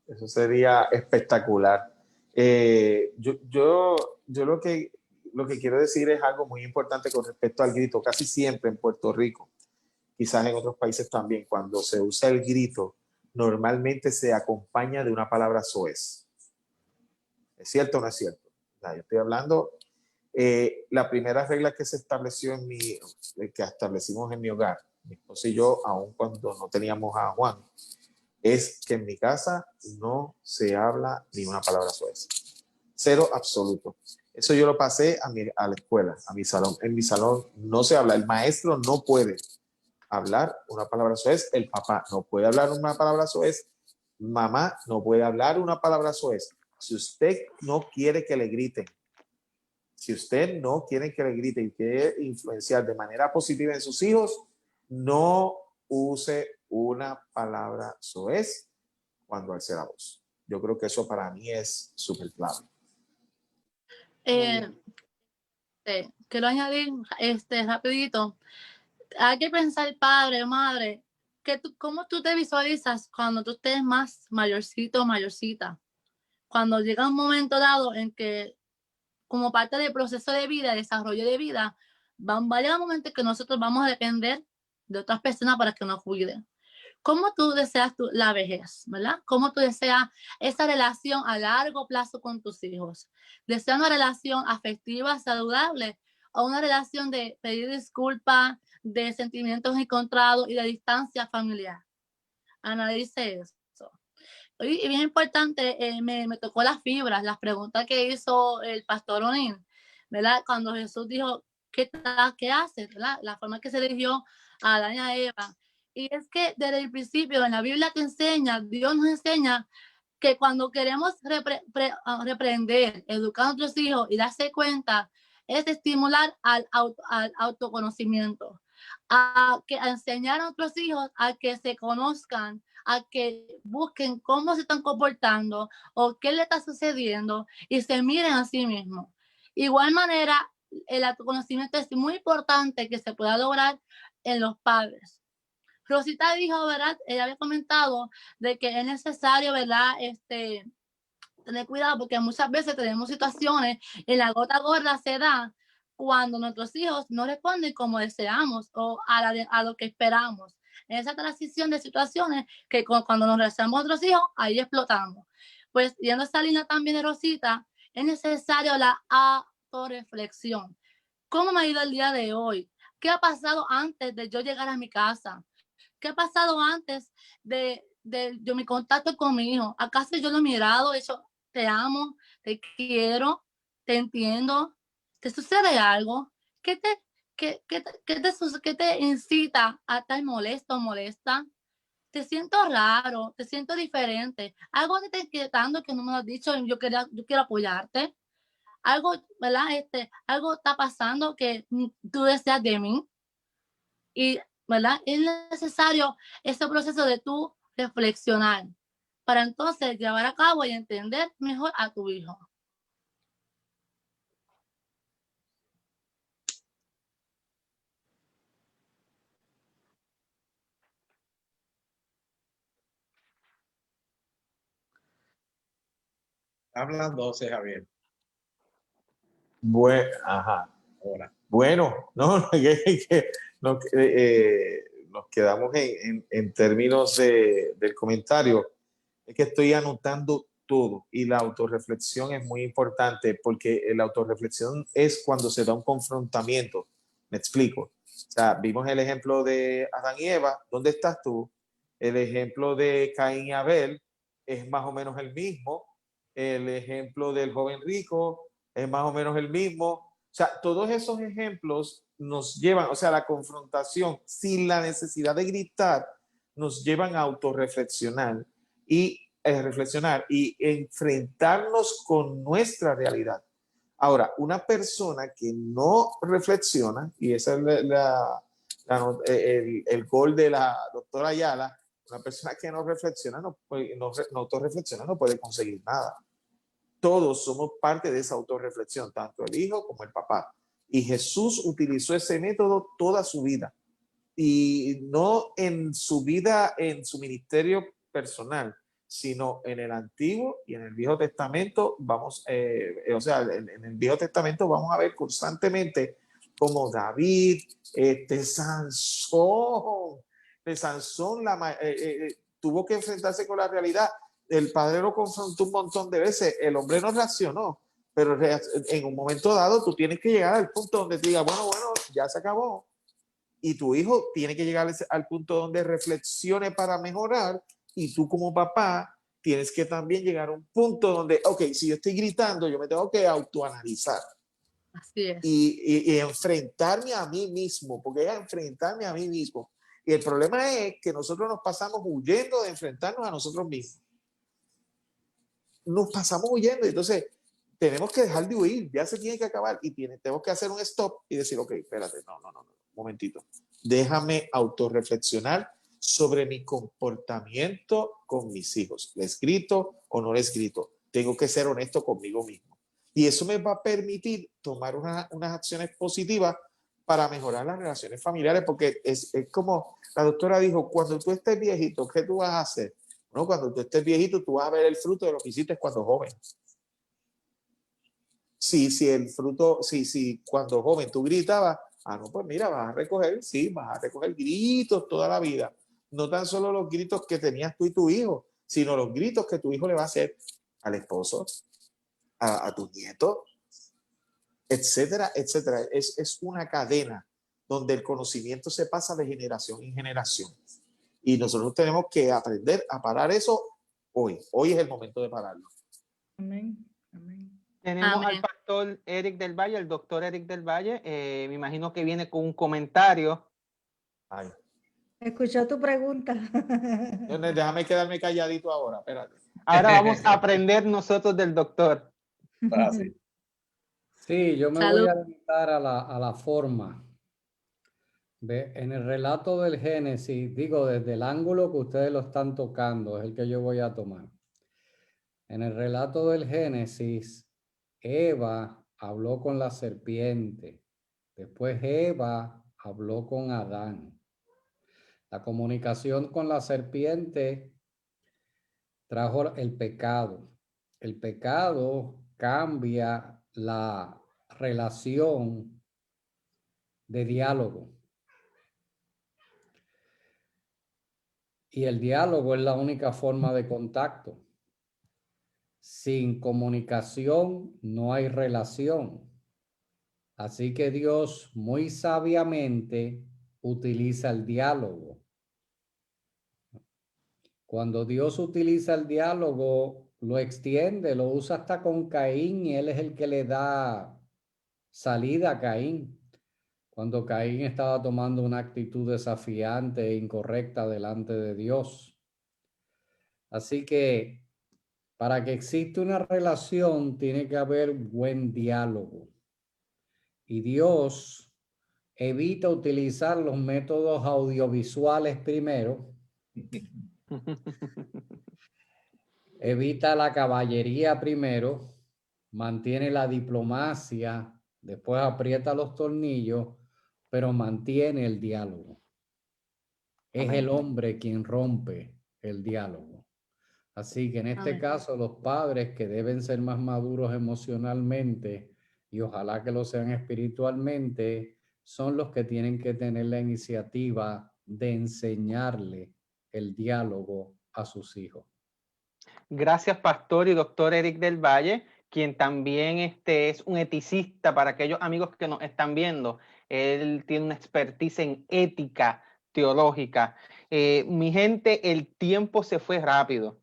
eso sería espectacular. Yo lo que quiero decir es algo muy importante con respecto al grito. Casi siempre en Puerto Rico, quizás en otros países también, cuando se usa el grito, normalmente se acompaña de una palabra soez. ¿Es cierto o no es cierto? Yo estoy hablando, la primera regla que se estableció que establecimos en mi hogar, mi esposa y yo, aun cuando no teníamos a Juan, es que en mi casa no se habla ni una palabra soez. Cero absoluto. Eso yo lo pasé a la escuela, a mi salón. En mi salón no se habla. El maestro no puede hablar una palabra soez. El papá no puede hablar una palabra soez. Mamá no puede hablar una palabra soez. Si usted no quiere que le griten, si usted no quiere que le griten y quiere influenciar de manera positiva en sus hijos, no use una palabra soez cuando alce la voz. Yo creo que eso para mí es súper clave. Quiero añadir rapidito. Hay que pensar, padre, madre, cómo tú te visualizas cuando tú estés más mayorcito o mayorcita. Cuando llega un momento dado en que, como parte del proceso de vida, desarrollo de vida, va a llegar un momento en que nosotros vamos a depender de otras personas para que nos cuiden. ¿Cómo tú deseas la vejez, verdad? ¿Cómo tú deseas esa relación a largo plazo con tus hijos? ¿Deseas una relación afectiva, saludable, o una relación de pedir disculpas, de sentimientos encontrados y de distancia familiar? Analice eso. Y bien importante, me tocó las fibras, las preguntas que hizo el pastor O'Neill, ¿verdad? Cuando Jesús dijo, ¿qué haces? ¿Verdad? La forma que se dirigió a Adán y a Eva. Y es que desde el principio en la Biblia te enseña, Dios nos enseña que cuando queremos reprender, educar a nuestros hijos y darse cuenta, es estimular al autoconocimiento, a enseñar a nuestros hijos a que se conozcan, a que busquen cómo se están comportando o qué le está sucediendo y se miren a sí mismos. Igual manera, el autoconocimiento es muy importante que se pueda lograr en los padres. Rosita dijo, ¿verdad? Ella había comentado de que es necesario, ¿verdad? Tener cuidado porque muchas veces tenemos situaciones en la gota gorda se da cuando nuestros hijos no responden como deseamos o a lo que esperamos. En esa transición de situaciones que cuando nos regresamos a otros hijos, ahí explotamos. Pues yendo a esa línea también de Rosita, es necesario la autorreflexión. ¿Cómo me ha ido el día de hoy? ¿Qué ha pasado antes de yo llegar a mi casa? ¿Qué ha pasado antes de mi contacto con mi hijo? ¿Acaso yo lo he mirado, hecho, te amo, te quiero, te entiendo? ¿Te sucede algo? ¿Qué te incita a estar molesto o molesta? Te siento raro, te siento diferente. Algo te está inquietando que no me lo has dicho y yo quiero apoyarte. Algo, ¿verdad? Algo está pasando que tú deseas de mí. Y, ¿verdad? Es necesario ese proceso de tú reflexionar para entonces llevar a cabo y entender mejor a tu hijo. Hablan 12, Javier. Bueno, ajá. Ahora. Bueno, no, nos quedamos en términos del comentario. Es que estoy anotando todo y la autorreflexión es muy importante porque la autorreflexión es cuando se da un confrontamiento. Me explico. O sea, vimos el ejemplo de Adán y Eva. ¿Dónde estás tú? El ejemplo de Caín y Abel es más o menos el mismo. El ejemplo del joven rico es más o menos el mismo. O sea, todos esos ejemplos nos llevan, o sea, la confrontación sin la necesidad de gritar, nos llevan a autorreflexionar y reflexionar y enfrentarnos con nuestra realidad. Ahora, una persona que no reflexiona, y ese es el gol de la doctora Ayala, una persona que no reflexiona, no autorreflexiona, no puede conseguir nada. Todos somos parte de esa autorreflexión, tanto el hijo como el papá. Y Jesús utilizó ese método toda su vida. Y no en su vida, en su ministerio personal, sino en el Antiguo y en el Viejo Testamento. Vamos, o sea, en el Viejo Testamento vamos a ver constantemente como David, Sansón, tuvo que enfrentarse con la realidad. El padre lo confrontó un montón de veces, el hombre no reaccionó, pero en un momento dado tú tienes que llegar al punto donde te digas, bueno, ya se acabó. Y tu hijo tiene que llegar al punto donde reflexione para mejorar, y tú como papá tienes que también llegar a un punto donde, ok, si yo estoy gritando, yo me tengo que autoanalizar. Así es. Y enfrentarme a mí mismo, porque es enfrentarme a mí mismo. Y el problema es que nosotros nos pasamos huyendo de enfrentarnos a nosotros mismos. Nos pasamos huyendo, entonces tenemos que dejar de huir, ya se tiene que acabar y tenemos que hacer un stop y decir, ok, espérate, no, un momentito, déjame autorreflexionar sobre mi comportamiento con mis hijos. ¿Les grito o no les grito? Tengo que ser honesto conmigo mismo. Y eso me va a permitir tomar unas acciones positivas para mejorar las relaciones familiares, porque es como la doctora dijo, cuando tú estés viejito, ¿qué tú vas a hacer? Bueno, cuando tú estés viejito, tú vas a ver el fruto de lo que hiciste cuando joven. Si cuando joven tú gritabas, no, pues mira, vas a recoger gritos toda la vida. no tan solo los gritos que tenías tú y tu hijo, sino los gritos que tu hijo le va a hacer al esposo, a tu nieto, etcétera, etcétera. Es una cadena donde el conocimiento se pasa de generación en generación. Y nosotros tenemos que aprender a parar eso hoy. Hoy es el momento de pararlo. Amén. Amén. Tenemos Amén. al pastor Eric del Valle, el doctor Eric del Valle. Me imagino que viene con un comentario. Ay. Escuchó tu pregunta. Déjame quedarme calladito ahora, espérate. Ahora vamos a aprender nosotros del doctor. Así. Sí, yo me Salud. voy a limitar a la forma. Ve, en el relato del Génesis, digo, desde el ángulo que ustedes lo están tocando, es el que yo voy a tomar. En el relato del Génesis, Eva habló con la serpiente. Después Eva habló con Adán. La comunicación con la serpiente trajo el pecado. El pecado cambia la relación de diálogo. Y el diálogo es la única forma de contacto. Sin comunicación no hay relación. Así que Dios muy sabiamente utiliza el diálogo. Cuando Dios utiliza el diálogo, lo extiende, lo usa hasta con Caín y él es el que le da salida a Caín. Cuando Caín estaba tomando una actitud desafiante e incorrecta delante de Dios. Así que para que exista una relación tiene que haber buen diálogo. Y Dios evita utilizar los métodos audiovisuales primero. Evita la caballería primero, mantiene la diplomacia, después aprieta los tornillos, pero mantiene el diálogo. Es el hombre quien rompe el diálogo. Así que en este Amén. caso los padres que deben ser más maduros emocionalmente y ojalá que lo sean espiritualmente, son los que tienen que tener la iniciativa de enseñarle el diálogo a sus hijos. Gracias, pastor y doctor Eric del Valle, quien también es un eticista para aquellos amigos que nos están viendo. Él tiene una expertise en ética teológica. Mi gente, el tiempo se fue rápido.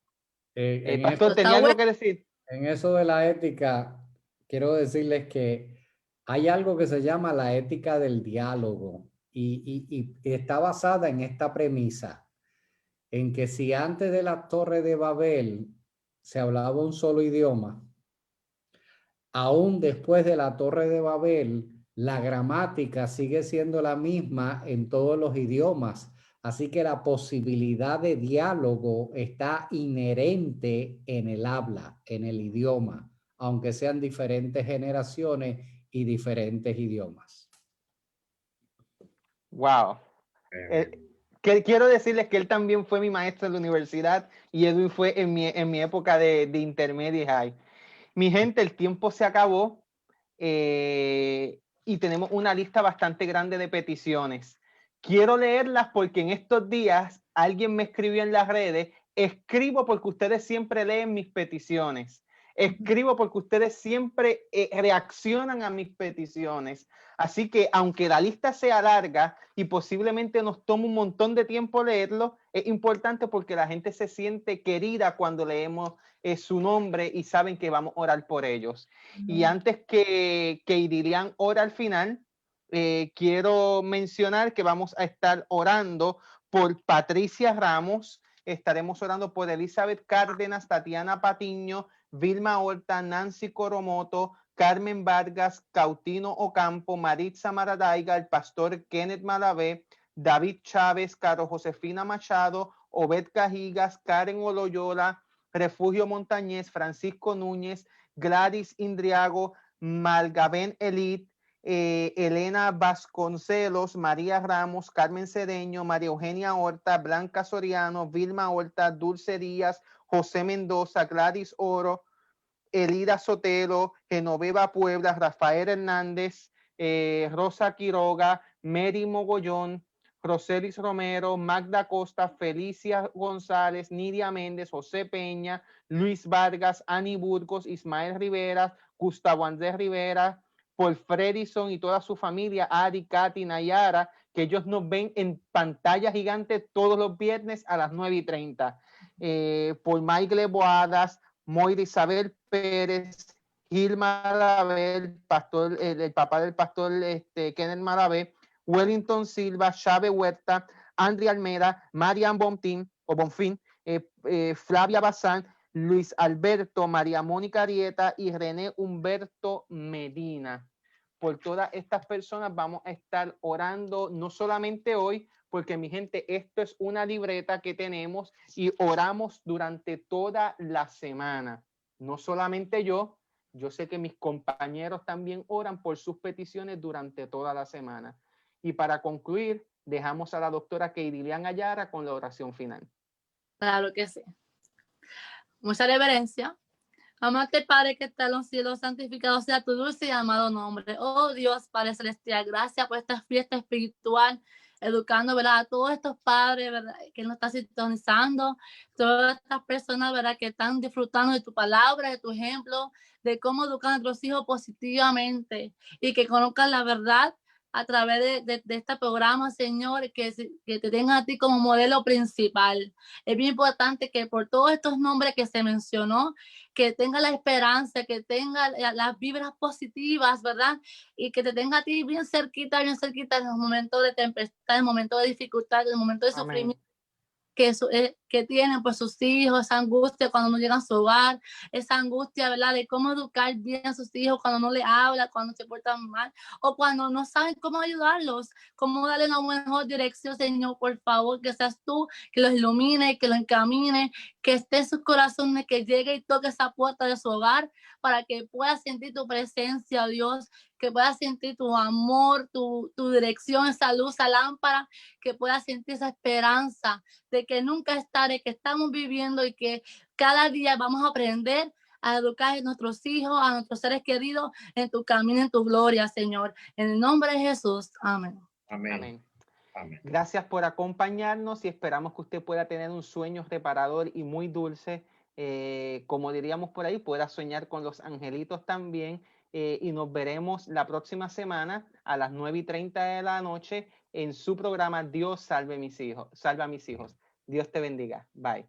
Pastor, ¿tenía algo que decir? En eso de la ética, quiero decirles que hay algo que se llama la ética del diálogo y está basada en esta premisa, en que si antes de la Torre de Babel se hablaba un solo idioma, aún después de la Torre de Babel, la gramática sigue siendo la misma en todos los idiomas. Así que la posibilidad de diálogo está inherente en el habla, en el idioma, aunque sean diferentes generaciones y diferentes idiomas. Wow. Quiero decirles que él también fue mi maestro en la universidad y Edwin fue en mi época de intermedia y high. Mi gente, el tiempo se acabó y tenemos una lista bastante grande de peticiones. Quiero leerlas porque en estos días alguien me escribió en las redes, escribo porque ustedes siempre leen mis peticiones. Escribo porque ustedes siempre reaccionan a mis peticiones. Así que aunque la lista sea larga y posiblemente nos tome un montón de tiempo leerlo, es importante porque la gente se siente querida cuando leemos su nombre y saben que vamos a orar por ellos. Y antes que Idilian ora al final, quiero mencionar que vamos a estar orando por Patricia Ramos, estaremos orando por Elizabeth Cárdenas, Tatiana Patiño, Vilma Horta, Nancy Coromoto, Carmen Vargas, Cautino Ocampo, Maritza Maradaiga, el pastor Kenneth Malavé, David Chávez, Caro Josefina Machado, Obed Cajigas, Karen Oloyola, Refugio Montañez, Francisco Núñez, Gladys Indriago, Malgabén Elite, Elena Vasconcelos, María Ramos, Carmen Cedeño, María Eugenia Horta, Blanca Soriano, Vilma Horta, Dulce Díaz, José Mendoza, Gladys Oro, Elida Sotelo, Genoveva Puebla, Rafael Hernández, Rosa Quiroga, Mary Mogollón, Roselis Romero, Magda Costa, Felicia González, Nidia Méndez, José Peña, Luis Vargas, Ani Burgos, Ismael Rivera, Gustavo Andrés Rivera, Paul Fredison y toda su familia, Ari, Katy, Nayara, que ellos nos ven en pantalla gigante todos los viernes a las 9:30. Por Michael Boadas, Moira Isabel Pérez, Gil Maravé, el papá del pastor Kenneth Maravé, Wellington Silva, Chávez Huerta, Andrea Almeda, Marian Bonfin, Flavia Bazán, Luis Alberto, María Mónica Arieta y René Humberto Medina. Por todas estas personas vamos a estar orando, no solamente hoy, porque mi gente, esto es una libreta que tenemos y oramos durante toda la semana. No solamente yo sé que mis compañeros también oran por sus peticiones durante toda la semana. Y para concluir, dejamos a la doctora Keidilian Ayara con la oración final. Claro que sí. Mucha reverencia. Amate Padre que está en los cielos, santificado sea tu dulce y amado nombre. Oh Dios, Padre Celestial, gracias por esta fiesta espiritual, educando, ¿verdad? A todos estos padres, ¿verdad? Que nos están sintonizando, todas estas personas, ¿verdad? Que están disfrutando de tu palabra, de tu ejemplo, de cómo educar a nuestros hijos positivamente y que conozcan la verdad a través de este programa, Señor, que te tengan a ti como modelo principal. Es bien importante que por todos estos nombres que se mencionó, que tenga la esperanza, que tenga las vibras positivas, ¿verdad? Y que te tenga a ti bien cerquita en los momentos de tempestad, en el momento de dificultad, en el momento de sufrimiento. Que tienen pues sus hijos, esa angustia cuando no llegan a su hogar, esa angustia, ¿verdad? De cómo educar bien a sus hijos cuando no le hablan, cuando se portan mal, o cuando no saben cómo ayudarlos, cómo darle una mejor dirección, Señor, por favor, que seas tú, que los ilumine, que los encamine, que esté en sus corazones, que llegue y toque esa puerta de su hogar, para que pueda sentir tu presencia, Dios, que pueda sentir tu amor, tu dirección, esa luz, esa lámpara, que pueda sentir esa esperanza de que nunca es tarde, que estamos viviendo y que cada día vamos a aprender a educar a nuestros hijos, a nuestros seres queridos en tu camino, en tu gloria, Señor. En el nombre de Jesús. Amén. Amén. Amén. Amén. Gracias por acompañarnos y esperamos que usted pueda tener un sueño reparador y muy dulce. Como diríamos por ahí, pueda soñar con los angelitos también. Y nos veremos la próxima semana a las 9:30 de la noche en su programa Dios salve mis hijos. Salva a mis hijos. Dios te bendiga. Bye.